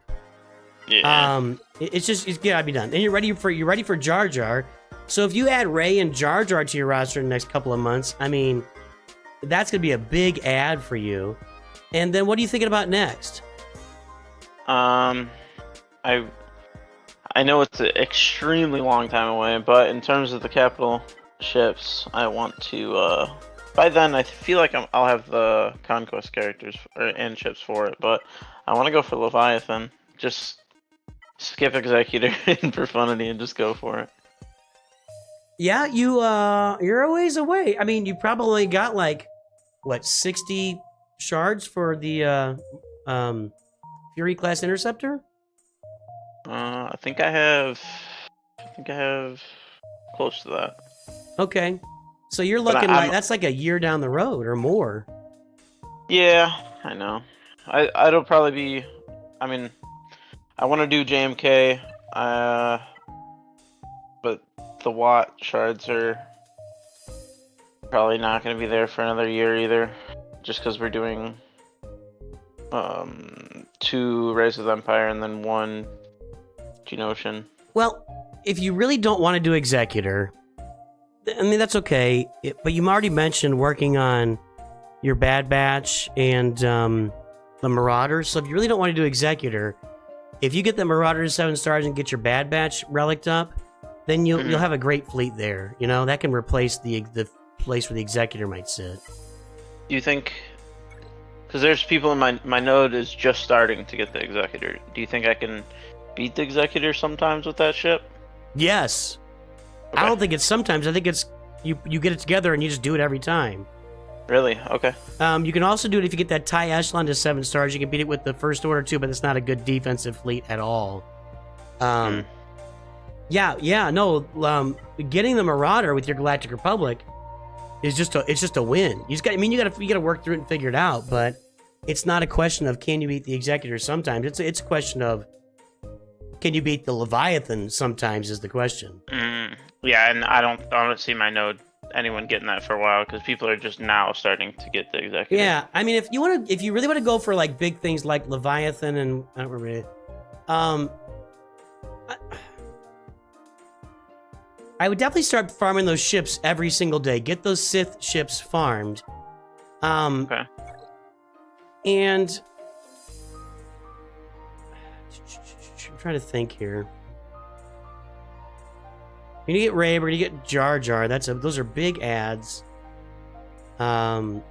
Yeah. It's gotta be done. And you're ready for Jar Jar. So if you add Rey and Jar Jar to your roster in the next couple of months, I mean, that's gonna be a big add for you. And then what are you thinking about next? I I know it's an extremely long time away, but in terms of the capital ships, I want to. By then, I feel like I'll have the conquest characters and ships for it, but I want to go for Leviathan. Just skip Executor in Profundity and just go for it. Yeah, you're a ways away. I mean, you probably got like what 60 shards for the Fury class interceptor. I think I have close to that. Okay, so you're looking like that's like a year down the road or more. Yeah, I know. It'll probably be. I mean, I want to do JMK. But the Watt shards are probably not going to be there for another year either, just because we're doing 2 Rise of the Empire and then 1 Geonosian. Well, if you really don't want to do Executor, I mean, that's okay. But you already mentioned working on your Bad Batch and the Marauders. So if you really don't want to do Executor, if you get the Marauders 7 stars and get your Bad Batch relicked up, then you'll have a great fleet there. You know, that can replace the place where the Executor might sit. Do you think... Because there's people in my node is just starting to get the Executor. Do you think I can beat the Executor sometimes with that ship? Yes. Okay. I don't think it's sometimes. I think it's you get it together and you just do it every time. Really? Okay. You can also do it if you get that TIE Echelon to 7 stars. You can beat it with the First Order too, but it's not a good defensive fleet at all. Yeah, no. Getting the Marauder with your Galactic Republic is just a win. You gotta work through it and figure it out, but it's not a question of can you beat the Executor sometimes. It's a question of can you beat the Leviathan sometimes is the question. Yeah, and I don't see my node anyone getting that for a while because people are just now starting to get the Executor. Yeah, I mean, if you really want to go for like big things like Leviathan and I don't remember, I would definitely start farming those ships every single day. Get those Sith ships farmed. Okay. And I'm trying to think here. When you get Ray, we're gonna get Jar Jar. Those are big ads. Like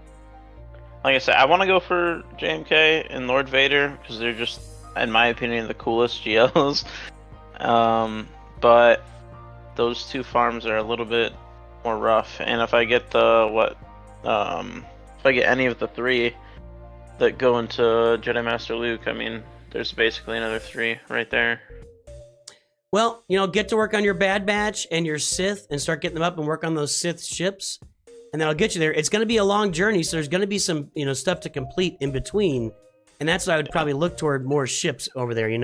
I said, I want to go for JMK and Lord Vader because they're just, in my opinion, the coolest GLs. But those 2 farms are a little bit more rough. And if I get if I get any of the 3 that go into Jedi Master Luke, I mean, there's basically another 3 right there. Well, get to work on your Bad Batch and your Sith and start getting them up and work on those Sith ships. And that'll get you there. It's going to be a long journey, so there's going to be some, stuff to complete in between. And that's what I would probably look toward more ships over there, If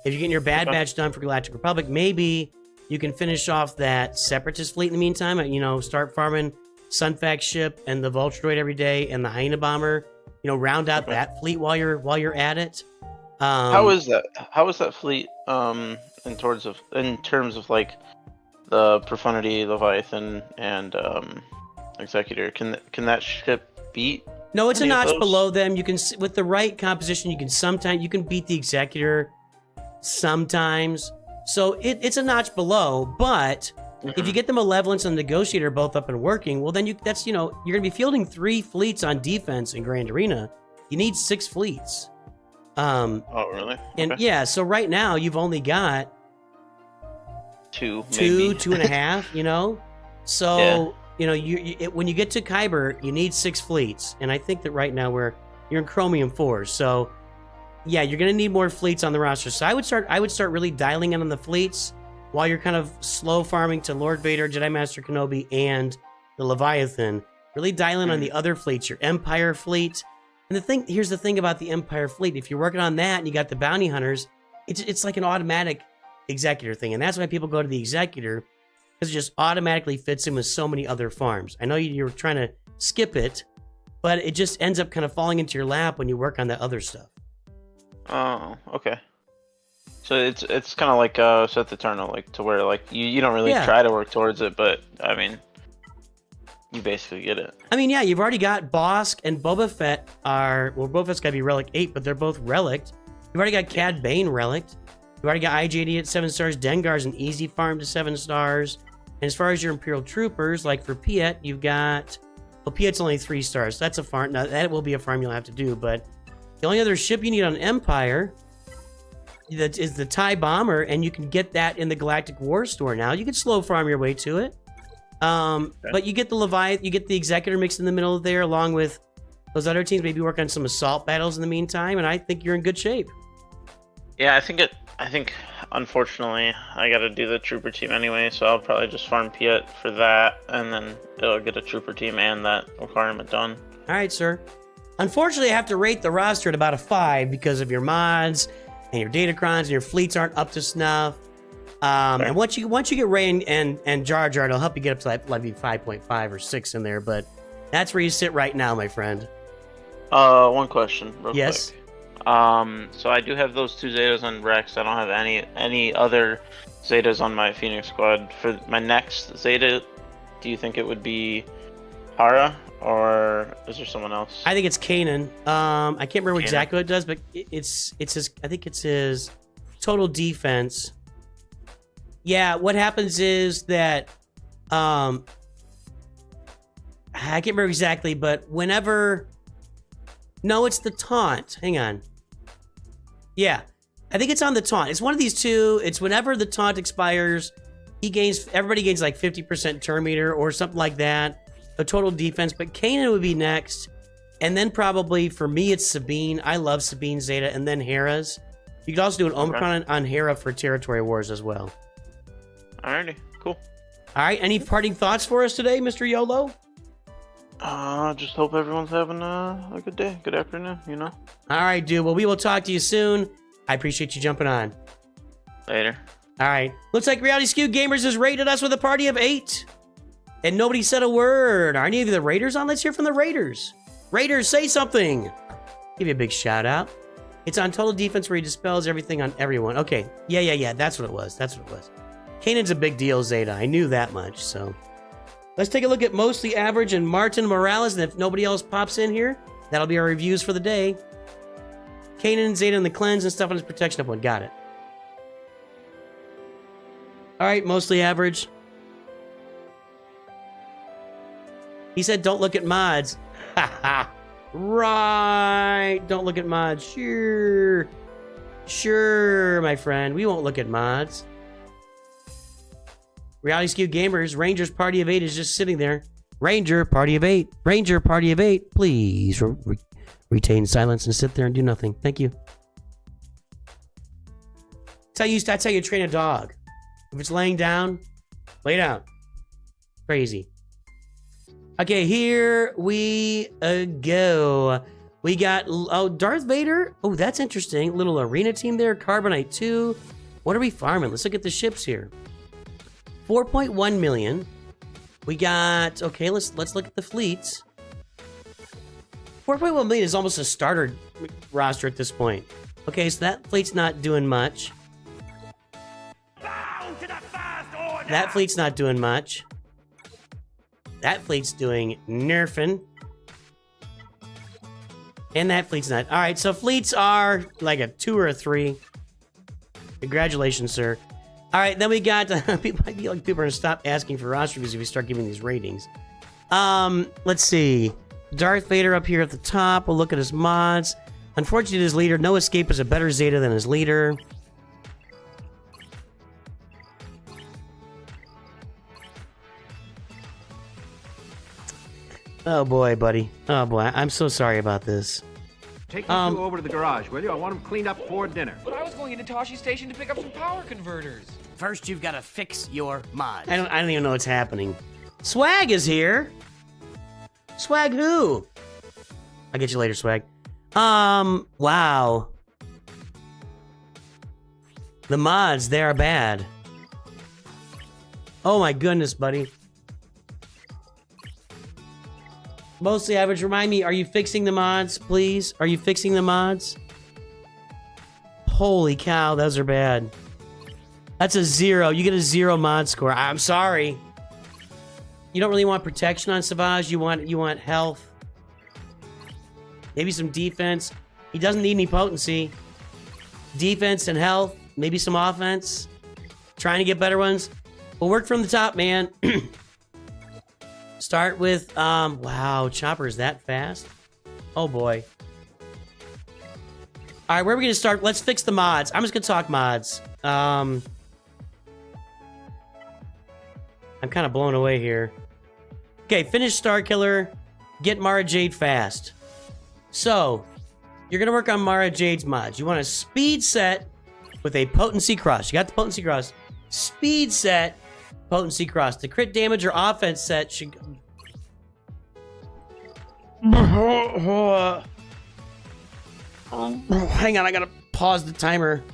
you're getting your Bad Batch done for Galactic Republic, maybe you can finish off that Separatist fleet in the meantime. Start farming Sunfax ship and the Vulture Droid every day and the Hyena Bomber. Round out that fleet while you're at it. How is that fleet in terms of like the Profundity, Leviathan, and Executor? Can that ship beat? No, it's a notch below them. You can, with the right composition, you can beat the Executor sometimes. So it's a notch below, but if you get the Malevolence and the Negotiator both up and working, well then you're gonna be fielding 3 fleets on defense in Grand Arena. You need 6 fleets. Oh really? And okay. yeah, so right now you've only got 2, maybe. 2.5. So when you get to Kyber, you need 6 fleets, and I think that right now you're in Chromium 4. So yeah, you're gonna need more fleets on the roster. So I would start really dialing in on the fleets while you're kind of slow farming to Lord Vader, Jedi Master Kenobi, and the Leviathan. Really dialing on the other fleets, your Empire fleet. And here's the thing about the Empire fleet. If you're working on that and you got the bounty hunters, it's like an automatic Executor thing. And that's why people go to the Executor, because it just automatically fits in with so many other farms. I know you're trying to skip it, but it just ends up kind of falling into your lap when you work on that other stuff. Oh, okay. So it's kind of like Sith Eternal, like to where like you don't really try to work towards it, but I mean, you basically get it. I mean, yeah, you've already got Bosk and Boba Fett Boba Fett's got to be Relic 8, but they're both relicked. You've already got Cad Bane relicked. You already got IJD at 7 stars. Dengar's an easy farm to 7 stars. And as far as your Imperial Troopers, like for Piet, you've got... Well, Piet's only 3 stars. So that's a farm. Now, that will be a farm you'll have to do. But the only other ship you need on Empire that is the TIE Bomber, and you can get that in the Galactic War Store now. You can slow farm your way to it. But you get the Leviathan, you get the Executor mixed in the middle there, along with those other teams. Maybe work on some assault battles in the meantime, and I think you're in good shape. Yeah, I think unfortunately I gotta do the trooper team anyway, so I'll probably just farm Piet for that, and then it'll get a trooper team and that requirement done. All right, sir. Unfortunately, I have to rate the roster at about a 5 because of your mods and your datacrons and your fleets aren't up to snuff. And once you get Ray and Jar Jar, it'll help you get up to like 5.5 or 6 in there. But that's where you sit right now, my friend. One question, real yes. quick. So I do have those 2 Zetas on Rex. I don't have any other Zetas on my Phoenix squad. For my next Zeta, do you think it would be Hara, or is there someone else? I think it's Kanan. I can't remember exactly what it does, but it's his. I think it's his total defense. Yeah, what happens is that I can't remember exactly, but whenever... No, it's the taunt. Hang on. Yeah, I think it's on the taunt. It's one of these two. It's whenever the taunt expires, everybody gains like 50% turn meter or something like that. A total defense, but Kanan would be next. And then probably, for me, it's Sabine. I love Sabine Zeta, and then Hera's. You could also do an Omicron on Hera for Territory Wars as well. Alrighty, cool. All right, any parting thoughts for us today, Mr. YOLO? Just hope everyone's having a good day, good afternoon, you know? All right, dude. Well, we will talk to you soon. I appreciate you jumping on. Later. All right. Looks like Reality Skew Gamers has rated us with a party of 8. And nobody said a word. Are any of the Raiders on? Let's hear from the Raiders. Raiders, say something. Give you a big shout out. It's on total defense where he dispels everything on everyone. Okay. Yeah. That's what it was. Kanan's a big deal, Zeta. I knew that much, so... Let's take a look at Mostly Average and Martin Morales, and if nobody else pops in here, that'll be our reviews for the day. Kanan, Zeta, and the cleanse and stuff on his protection up one. Got it. All right, Mostly Average. He said, don't look at mods. Ha. Right. Don't look at mods. Sure, my friend. We won't look at mods. Reality Skew Gamers, Ranger's Party of 8 is just sitting there. Ranger, Party of 8. Ranger, Party of 8. Please retain silence and sit there and do nothing. Thank you. That's how you train a dog. If it's laying down, lay down. Crazy. Okay, here we go. We got, Darth Vader. Oh, that's interesting. Little arena team there. Carbonite 2. What are we farming? Let's look at the ships here. 4.1 million. We got, okay, let's look at the fleets. 4.1 million is almost a starter roster at this point. Okay, so that fleet's not doing much. Bow to the First Order! That fleet's not doing much. That fleet's doing nerfing. And that fleet's not. All right, so fleets are like a 2 or a 3. Congratulations, sir. All right, then we got, people are going to stop asking for roster reviews if we start giving these ratings. Let's see. Darth Vader up here at the top. We'll look at his mods. Unfortunately, his leader, No Escape, is a better Zeta than his leader. Oh boy, buddy. Oh boy, I'm so sorry about this. Take these 2 over to the garage, will you? I want them cleaned up for dinner. But I was going into Tashi Station to pick up some power converters. First, you've got to fix your mods. I don't even know what's happening. Swag is here. Swag who? I'll get you later, Swag. Wow. The mods, they are bad. Oh my goodness, buddy. Mostly Average, remind me, are you fixing the mods, please? Are you fixing the mods? Holy cow, those are bad. That's a 0. You get a 0 mod score. I'm sorry. You don't really want protection on Savage. You want health. Maybe some defense. He doesn't need any potency. Defense and health. maybe some offense. Trying to get better ones. We'll work from the top, man. Start with, wow, Chopper is that fast? Oh boy. All right, where are we gonna start? Let's fix the mods. I'm just gonna talk mods. I'm kind of blown away here. Okay, finish Star Killer. Get Mara Jade fast. So, you're gonna work on Mara Jade's mods. You want a speed set with a potency cross. You got the potency cross. Speed set, potency cross. The crit damage or offense set should... Hang on, I gotta pause the timer.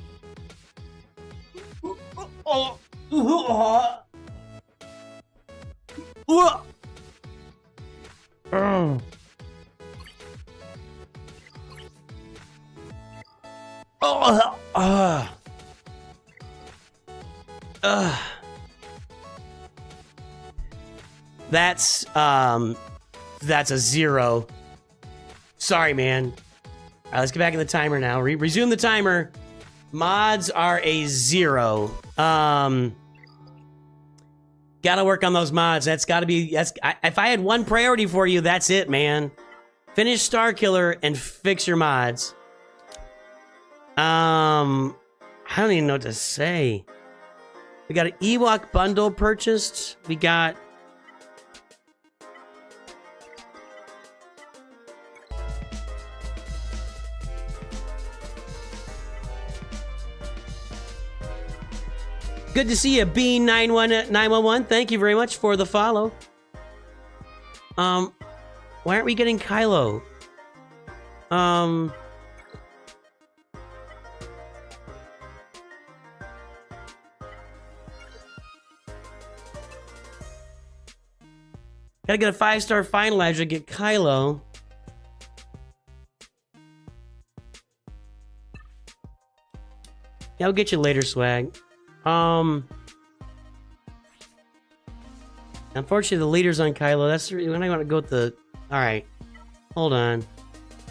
That's a 0. Sorry, man. All right, let's get back in the timer now. Resume the timer. Mods are a 0. Gotta work on those mods. That's gotta be, if I had one priority for you, that's it, man. Finish Star Killer and fix your mods. I don't even know what to say. We got an Ewok bundle purchased. We got... Good to see you, Bean911. Thank you very much for the follow. Why aren't we getting Kylo? Gotta get a 5-star finalizer to get Kylo. Yeah, I'll get you later, swag. Unfortunately, the leader's on Kylo. That's when I want to go with the... Alright. Hold on.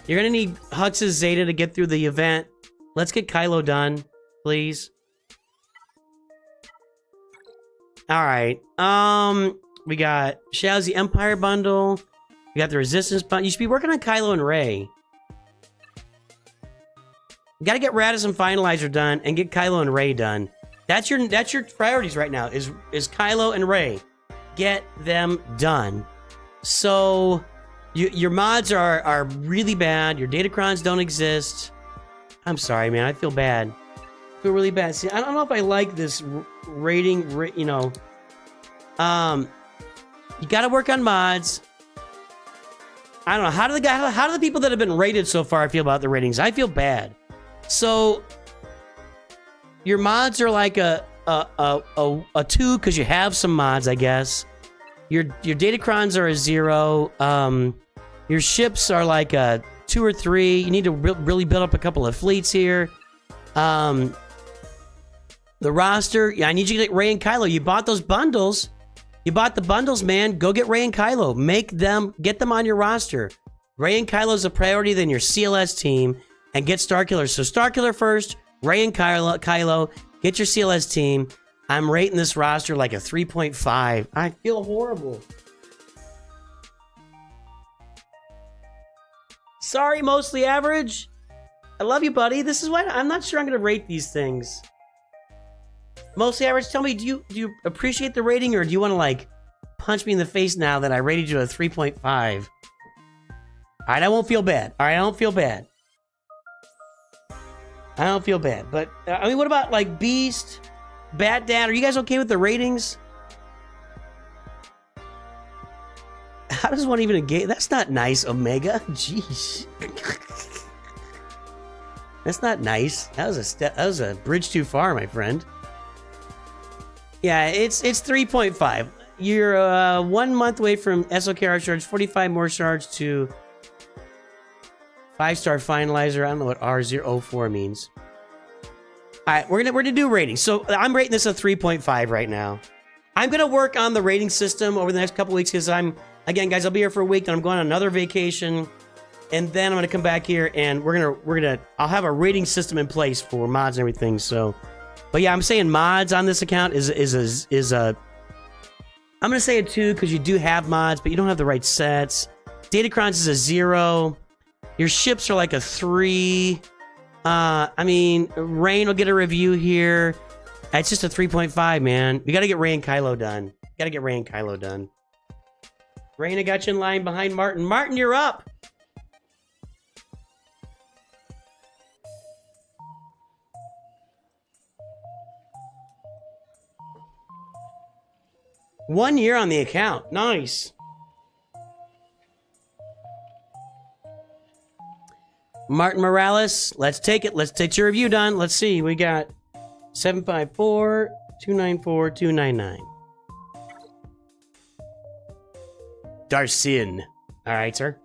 You're gonna need Hux's Zeta to get through the event. Let's get Kylo done, please. Alright. We got Shao's the Empire bundle. We got the Resistance bundle. You should be working on Kylo and Rey. You gotta get Radis and Finalizer done and get Kylo and Rey done. That's your priorities right now, is Kylo and Rey. Get them done. So, your mods are really bad. Your datacrons don't exist. I'm sorry, man. I feel bad. I feel really bad. See, I don't know if I like this rating, you know. You gotta work on mods. I don't know. How do the people that have been rated so far feel about the ratings? I feel bad. So, your mods are like a 2 because you have some mods, I guess. Your datacrons are a 0. Your ships are like a 2 or 3. You need to really build up a couple of fleets here. The roster, yeah, I need you to get Rey and Kylo. You bought those bundles. You bought the bundles, man. Go get Rey and Kylo. Get them on your roster. Rey and Kylo is a priority, then your CLS team, and get Starkiller. So Starkiller first, Rey and Kylo, get your CLS team. I'm rating this roster like a 3.5. I feel horrible. Sorry, mostly average. I love you, buddy. This is why I'm not sure I'm gonna rate these things. Mostly average, tell me, do you appreciate the rating, or do you want to like punch me in the face now that I rated you a 3.5? All right, I won't feel bad. All right, I don't feel bad. I don't feel bad. But I mean, what about like Beast, Bat Dad? Are you guys okay with the ratings? How does one even engage? That's not nice, Omega. Jeez. That's not nice. That was a bridge too far, my friend. Yeah, it's 3.5. You're 1 month away from SOKR charge, 45 more shards to 5-star finalizer. I don't know what R004 means. All right, we're gonna do ratings. So I'm rating this a 3.5 right now. I'm gonna work on the rating system over the next couple weeks because again, guys, I'll be here for a week, then I'm going on another vacation, and then I'm gonna come back here and I'll have a rating system in place for mods and everything. So But yeah, I'm saying mods on this account is a I'm gonna say a 2 because you do have mods, but you don't have the right sets. Datacrons is a 0. Your ships are like a 3. I mean, Rain will get a review here. It's just a 3.5, man. We gotta get Ray and Kylo done. Gotta get Ray and Kylo done. Rain, I got you in line behind Martin. Martin, you're up. One year on the account. Nice. Martin Morales, let's take it. Let's take your review done. Let's see. We got 754 294 299. Darcin. All right, sir.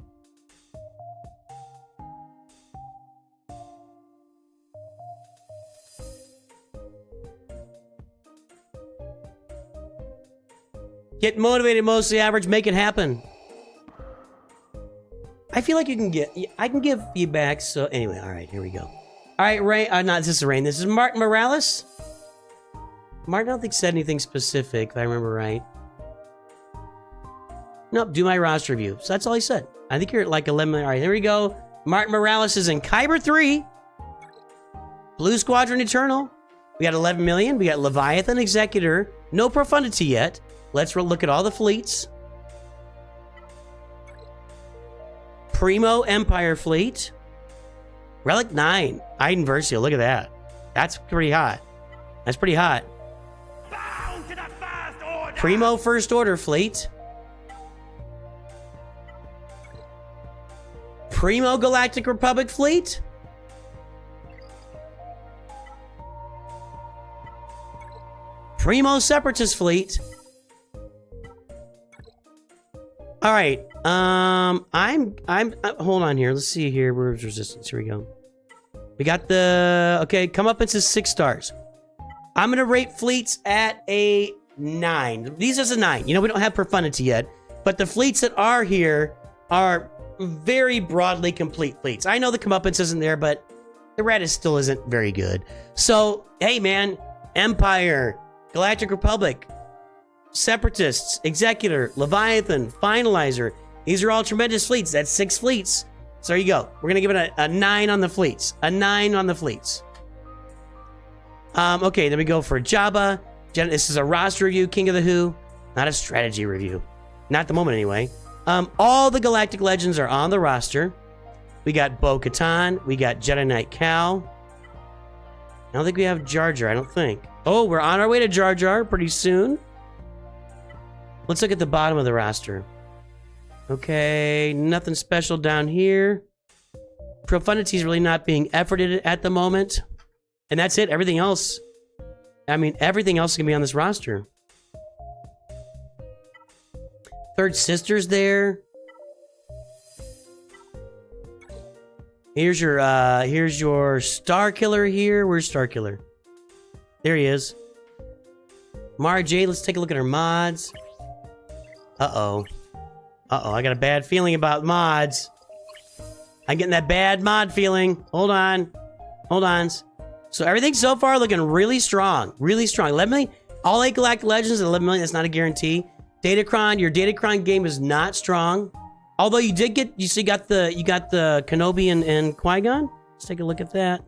Get motivated, mostly average, make it happen. I feel like I can give feedback, so anyway, all right, here we go. All right, Ray, this is Rain, this is Martin Morales. Martin, I don't think said anything specific, if I remember right. Nope, do my roster review. So that's all he said. I think you're at like 11 million. All right, here we go. Martin Morales is in Kyber 3. Blue Squadron Eternal. We got 11 million. We got Leviathan Executor. No Profundity yet. Let's look at all the fleets. Primo Empire Fleet. Relic 9. Iden Versio. Look at that. That's pretty hot. That's pretty hot. Bound to the First Order! Primo First Order Fleet. Primo Galactic Republic Fleet. Primo Separatist Fleet. All right. Hold on here. Let's see here. Where's resistance? Here we go. We got okay, come up into 6 stars. I'm going to rate fleets at a 9. These is a 9. You know, we don't have Profundity yet, but the fleets that are here are very broadly complete fleets. I know the comeuppance isn't there, but the Radis still isn't very good. So, hey, man, Empire, Galactic Republic, Separatists, Executor, Leviathan, Finalizer. These are all tremendous fleets. That's 6 fleets. So there you go. We're going to give it a 9 on the fleets. A 9 on the fleets. Okay, then we go for Jabba. This is a roster review, King of the Who. Not a strategy review. Not at the moment, anyway. All the Galactic Legends are on the roster. We got Bo-Katan. We got Jedi Knight Cal. I don't think we have Jar Jar. I don't think. Oh, we're on our way to Jar Jar pretty soon. Let's look at the bottom of the roster. Okay, nothing special down here. Profundity is really not being efforted at the moment. And that's it. Everything else. I mean, everything else can be on this roster. Third Sister's there. Here's your Star Killer here. Where's Star Killer? There he is. Mara Jade, let's take a look at her mods. Uh-oh. Uh-oh, I got a bad feeling about mods. I'm getting that bad mod feeling. Hold on. Hold on. So everything so far looking really strong. Really strong. 11 million. All 8 Galactic Legends at 11 million. That's not a guarantee. Datacron, your Datacron game is not strong. Although you did get, you got the Kenobi and Qui-Gon. Let's take a look at that.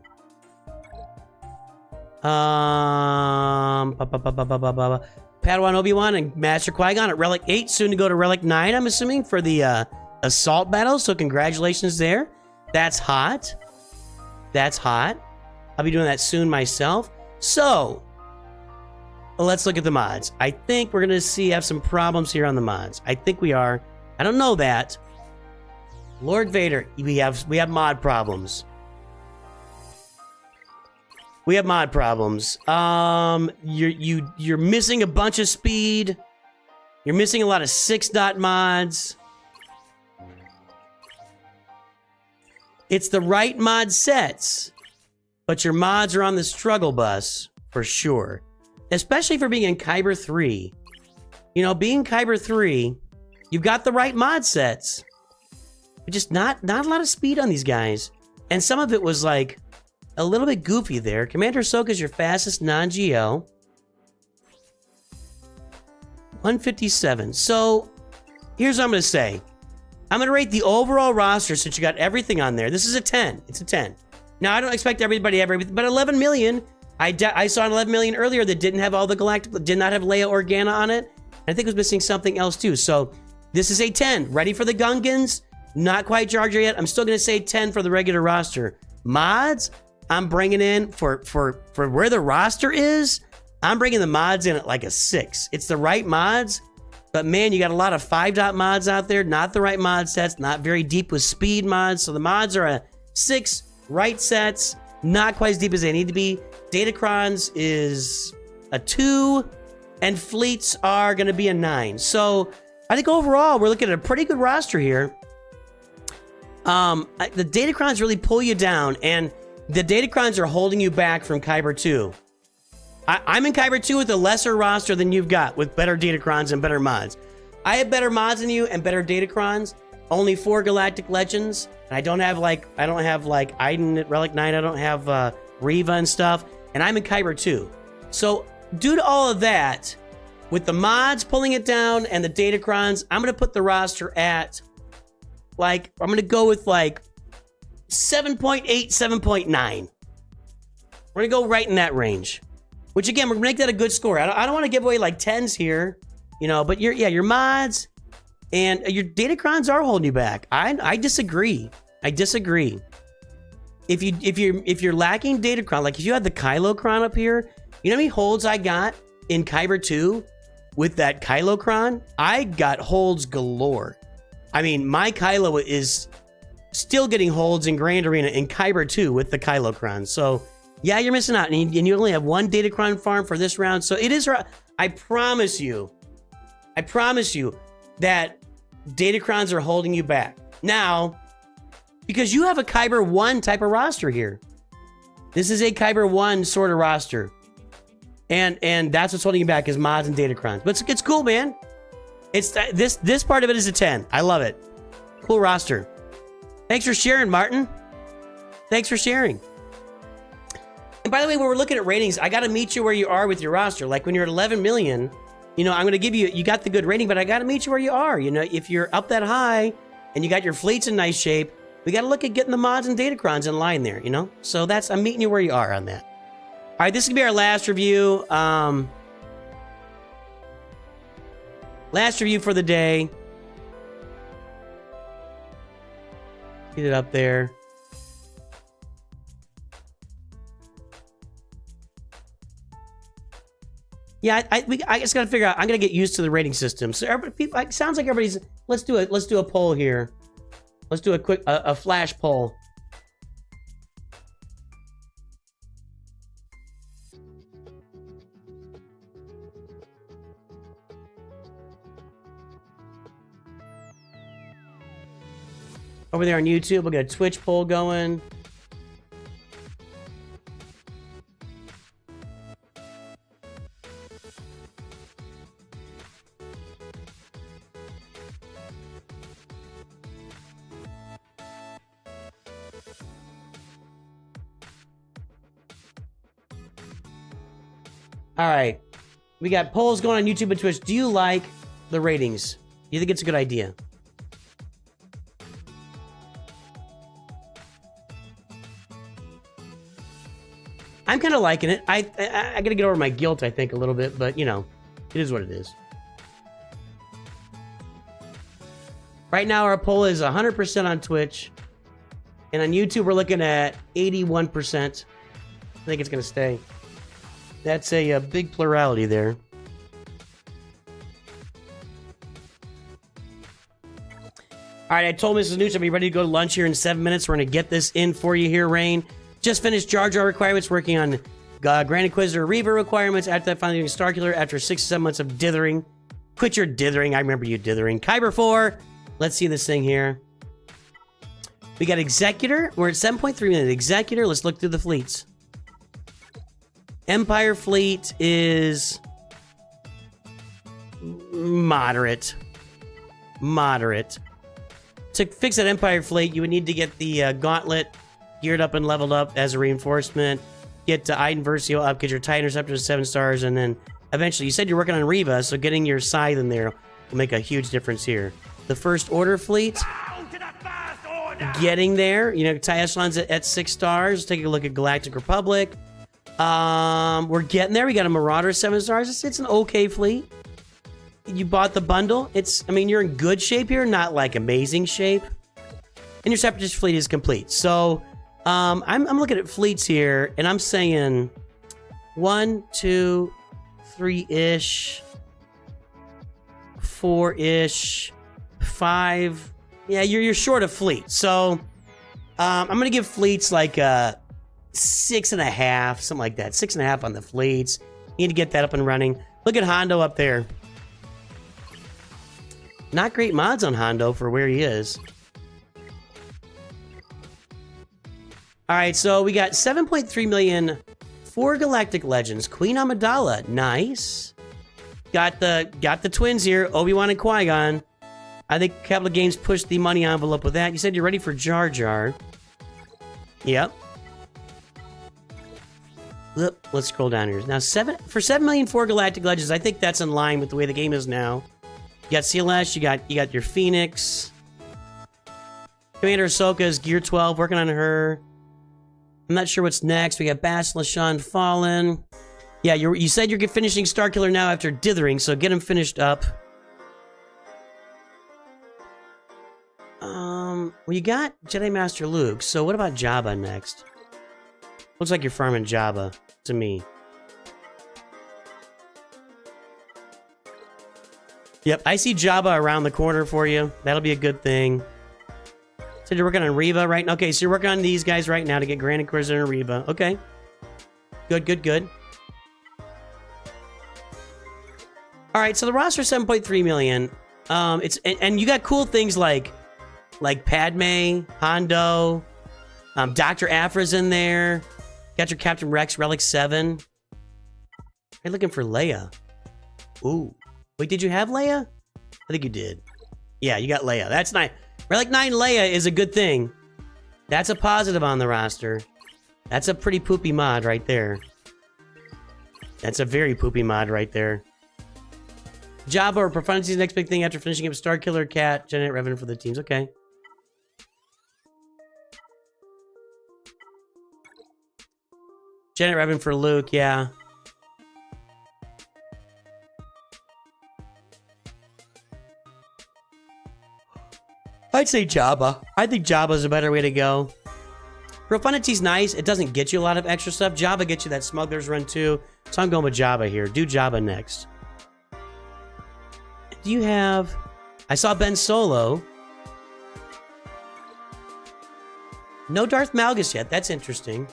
Padawan Obi-Wan and Master Qui-Gon at Relic 8, soon to go to Relic 9, I'm assuming, for the Assault Battle, so congratulations there. That's hot. That's hot. I'll be doing that soon myself. So, let's look at the mods. I think we're going to have some problems here on the mods. I think we are. I don't know that. Lord Vader, we have mod problems. We have mod problems. You're missing a bunch of speed. You're missing a lot of 6-dot mods. It's the right mod sets, but your mods are on the struggle bus for sure. Especially for being in Kyber 3. You know, being Kyber 3, you've got the right mod sets. But just not a lot of speed on these guys. And some of it was like a little bit goofy there. Commander Ahsoka is your fastest non-GL. 157. So, here's what I'm going to say. I'm going to rate the overall roster since you got everything on there. This is a 10. It's a 10. Now, I don't expect everybody to have everything, but 11 million. I saw an 11 million earlier that didn't have all the Galactic, did not have Leia Organa on it. I think it was missing something else too. So, this is a 10. Ready for the Gungans? Not quite Jar Jar yet. I'm still going to say 10 for the regular roster. Mods, I'm bringing in for where the roster is. I'm bringing the mods in at like a 6. It's the right mods, but man, you got a lot of 5-dot mods out there. Not the right mod sets. Not very deep with speed mods. So the mods are a 6. Right sets, not quite as deep as they need to be. Datacrons is a 2, and fleets are going to be a 9. So I think overall we're looking at a pretty good roster here. The Datacrons really pull you down, and the Datacrons are holding you back from Kyber 2. I'm in Kyber 2 with a lesser roster than you've got, with better Datacrons and better mods. I have better mods than you and better Datacrons. Only 4 Galactic Legends. And I don't have like Iden at Relic 9. I don't have Reva and stuff. And I'm in Kyber 2. So due to all of that, with the mods pulling it down and the Datacrons, I'm going to put the roster at I'm going to go with 7.8, 7.9. We're going to go right in that range. Which again, we're going to make that a good score. I don't want to give away 10s here, but your mods and your Datacrons are holding you back. I disagree. If you're lacking Datacron, if you had the Kylocron up here, you know how many holds I got in Kyber 2 with that Kylocron? I got holds galore. I mean, my Kylo is still getting holds in Grand Arena in Kyber 2 with the Kylocron. So, yeah, you're missing out. And you only have one Datacron farm for this round. So, it is... I promise you that Datacrons are holding you back. Now, because you have a Kyber 1 type of roster here. This is a Kyber 1 sort of roster. And that's what's holding you back is mods and Datacrons. But it's cool, man. This part of it is a 10. I love it. Cool roster. Thanks for sharing, Martin. Thanks for sharing. And by the way, when we're looking at ratings, I got to meet you where you are with your roster. Like when you're at 11 million, I'm going to give you got the good rating, but I got to meet you where you are. If you're up that high and you got your fleets in nice shape, we got to look at getting the mods and Datacrons in line there, So I'm meeting you where you are on that. All right, this is going to be our last review. Last review for the day. Get it up there. Yeah, I just gotta figure out. I'm gonna get used to the rating system. So it sounds like everybody's. Let's do a poll here. Let's do a quick a flash poll. Over there on YouTube, we'll get a Twitch poll going. All right. We got polls going on YouTube and Twitch. Do you like the ratings? Do you think it's a good idea? I'm kind of liking it. I got to get over my guilt, I think, a little bit, but, it is what it is. Right now, our poll is 100% on Twitch. And on YouTube, we're looking at 81%. I think it's going to stay. That's a big plurality there. All right, I told Mrs. Nooch I'll be ready to go to lunch here in 7 minutes. We're going to get this in for you here, Rain. Just finished Jar Jar requirements, working on Grand Inquisitor Reva requirements. After that, finally doing Starkiller after 6 to 7 months of dithering. Quit your dithering. I remember you dithering. Kyber 4. Let's see this thing here. We got Executor. We're at 7.3 minutes. Executor. Let's look through the fleets. Empire fleet is moderate. To fix that Empire fleet, you would need to get the Gauntlet geared up and leveled up as a reinforcement. Get Iden Versio up, get your Titan Interceptor to 7 stars, and then eventually, you said you're working on Reva, so getting your Scythe in there will make a huge difference here. The First Order fleet, Bound to the First Order! getting there. You know, TIE Echelon's at 6 stars. Take a look at Galactic Republic. We're getting there. We got a Marauder 7 stars. It's an okay fleet. You bought the bundle. I mean, you're in good shape here, not like amazing shape. And your Separatist fleet is complete. So, I'm looking at fleets here, and I'm saying 1, 2, 3-ish, 4-ish, 5. Yeah, you're short of fleet. So, I'm gonna give fleets like 6.5, something like that. 6.5 on the fleets. You need to get that up and running. Look at Hondo up there. Not great mods on Hondo for where he is. All right, so we got 7.3 million for Galactic Legends. Queen Amidala, nice. Got the twins here, Obi-Wan and Qui-Gon. I think Capital Games pushed the money envelope with that. You said you're ready for Jar Jar. Yep. Let's scroll down here. Now, 7 million for Galactic Legends. I think that's in line with the way the game is now. You got CLS, you got your Phoenix. Commander Ahsoka is Gear 12, working on her. I'm not sure what's next. We got Bastila Shan Fallen. Yeah, you said you're finishing Starkiller now after dithering, so get him finished up. Well, you got Jedi Master Luke, so what about Jabba next? Looks like you're farming Jabba to me. Yep, I see Jabba around the corner for you. That'll be a good thing. So you're working on Reva right now? Okay, so you're working on these guys right now to get Grand Inquisitor and Reva. Okay. Good. All right, so the roster is 7.3 million. And you got cool things like Padme, Hondo, Dr. Afra's in there. Got your Captain Rex Relic 7. You're looking for Leia. Ooh. Wait, did you have Leia? I think you did. Yeah, you got Leia. That's nice. Relic 9 Leia is a good thing. That's a positive on the roster. That's a pretty poopy mod right there. That's a very poopy mod right there. Jabba or Profundity is the next big thing after finishing up Starkiller, Cat, generate revenue for the teams. Okay. Generate revenue for Luke, yeah. I'd say Jabba. I think Jabba's a better way to go. Profundity's nice. It doesn't get you a lot of extra stuff. Jabba gets you that Smuggler's Run too. So I'm going with Jabba here. Do Jabba next. Do you have... I saw Ben Solo. No Darth Malgus yet. That's interesting.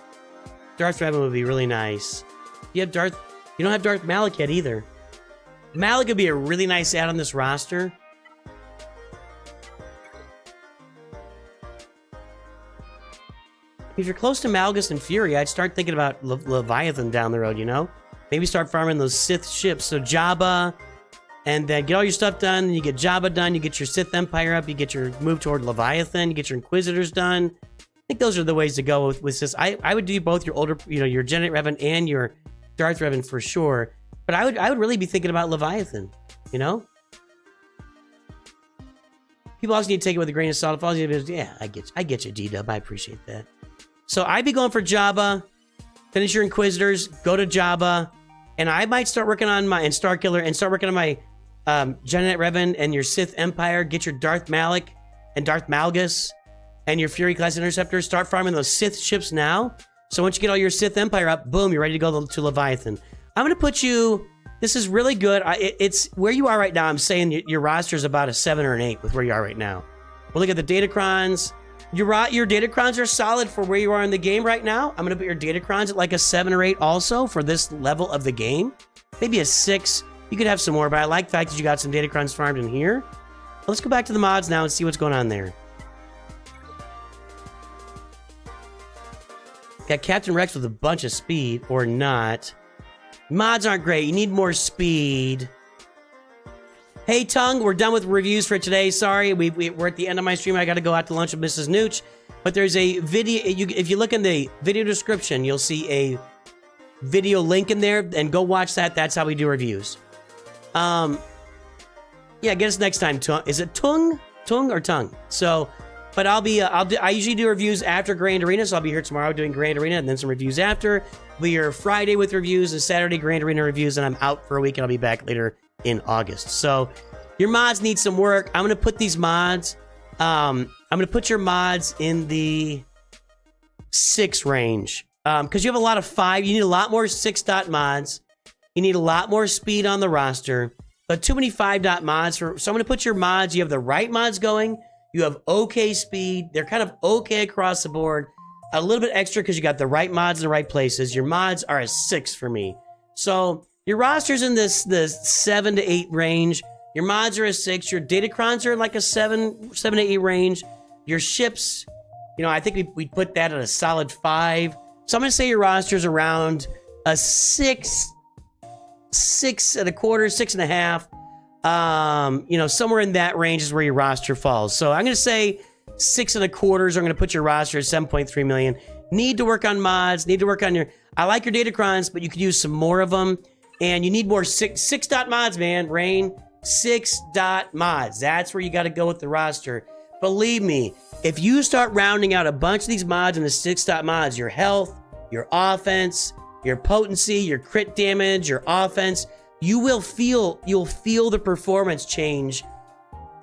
Darth Revan would be really nice. You don't have Darth Malak yet either. Malak would be a really nice add on this roster. If you're close to Malgus and Fury, I'd start thinking about Leviathan down the road, you know? Maybe start farming those Sith ships. So Jabba, and then get all your stuff done. You get Jabba done. You get your Sith Empire up. You get your move toward Leviathan. You get your Inquisitors done. I think those are the ways to go with this. I would do both your older, your Generate Revan and your Darth Revan for sure. But I would really be thinking about Leviathan, you know? People also need to take it with a grain of salt. Yeah, I get you, D-Dub. I appreciate that. So I'd be going for Jabba, finish your Inquisitors, go to Jabba, and I might start working on my Starkiller and start working on my Generate Revan and your Sith Empire. Get your Darth Malak and Darth Malgus and your Fury class Interceptors. Start farming those Sith ships now. So once you get all your Sith Empire up, boom, you're ready to go to Leviathan. I'm going to put you... This is really good. It's where you are right now. I'm saying your roster is about a 7 or an 8 with where you are right now. We'll look at the Datacrons. Your Datacrons are solid for where you are in the game right now. I'm going to put your Datacrons at like a 7 or 8 also for this level of the game. Maybe a 6. You could have some more, but I like the fact that you got some Datacrons farmed in here. Let's go back to the mods now and see what's going on there. Got Captain Rex with a bunch of speed, or not. Mods aren't great. You need more speed. Hey, Tongue, we're done with reviews for today. Sorry, we're at the end of my stream. I got to go out to lunch with Mrs. Nooch. But there's a video. If you look in the video description, you'll see a video link in there, and go watch that. That's how we do reviews. Yeah, get us next time. Is it Tung or Tung? So, but I usually do reviews after Grand Arena, so I'll be here tomorrow doing Grand Arena and then some reviews after. I'll be here Friday with reviews and Saturday Grand Arena reviews, and I'm out for a week, and I'll be back later in August. So, your mods need some work. I'm gonna put these mods. I'm gonna put your mods in the 6 range. Because you have a lot of 5. You need a lot more 6-dot mods. You need a lot more speed on the roster. But too many 5-dot mods. So I'm going to put your mods. You have the right mods going. You have okay speed. They're kind of okay across the board. A little bit extra because you got the right mods in the right places. Your mods are a 6 for me. So your roster's in the 7 to 8 range. Your mods are a 6. Your datacrons are like a 7 to 8 range. Your ships, I think we put that at a solid 5. So I'm going to say your roster's around a 6 and a quarter, 6.5. Somewhere in that range is where your roster falls. So I'm going to say 6 and a quarter. I'm going to put your roster at 7.3 million. Need to work on mods. Need to work on I like your datacrons, but you could use some more of them. And you need more 6-dot mods, man. Rain, 6-dot mods. That's where you got to go with the roster. Believe me, if you start rounding out a bunch of these mods in the 6-dot mods, your health, your offense, your potency, your crit damage, your offense, you'll feel the performance change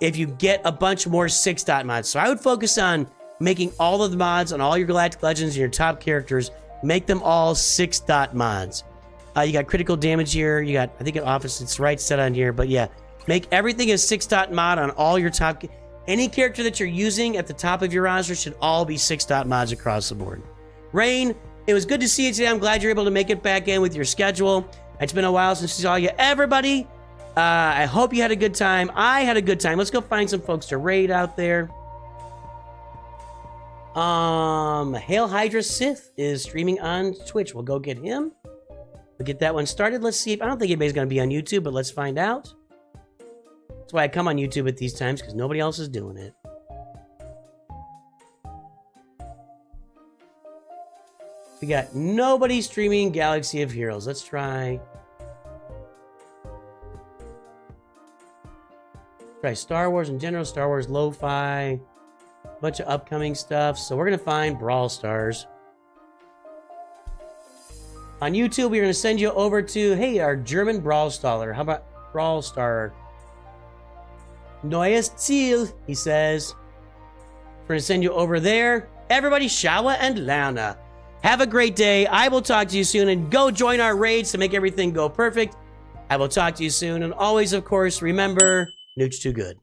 if you get a bunch more 6-dot mods. So I would focus on making all of the mods on all your Galactic Legends and your top characters, make them all 6-dot mods. You got critical damage here. You got, I think, office, it's right set on here, but yeah, make everything a 6-dot mod on all your top. Any character that you're using at the top of your roster should all be 6-dot mods across the board. Rain, it was good to see you today. I'm glad you're able to make it back in with your schedule. It's been a while since I saw you. Everybody, I hope you had a good time. I had a good time. Let's go find some folks to raid out there. Hail Hydra Sith is streaming on Twitch. We'll go get him. We'll get that one started. Let's see if, I don't think anybody's going to be on YouTube, but let's find out. That's why I come on YouTube at these times, because nobody else is doing it. We got nobody streaming Galaxy of Heroes. Let's try Star Wars in general, Star Wars Lo-Fi, a bunch of upcoming stuff. So we're going to find Brawl Stars. On YouTube, we're going to send you over to, hey, our German Brawl Staller. How about Brawl Star? Neues Ziel, he says. We're going to send you over there. Everybody, shower and Lana. Have a great day. I will talk to you soon, and go join our raids to make everything go perfect. I will talk to you soon, and always, of course, remember, Nooch too good.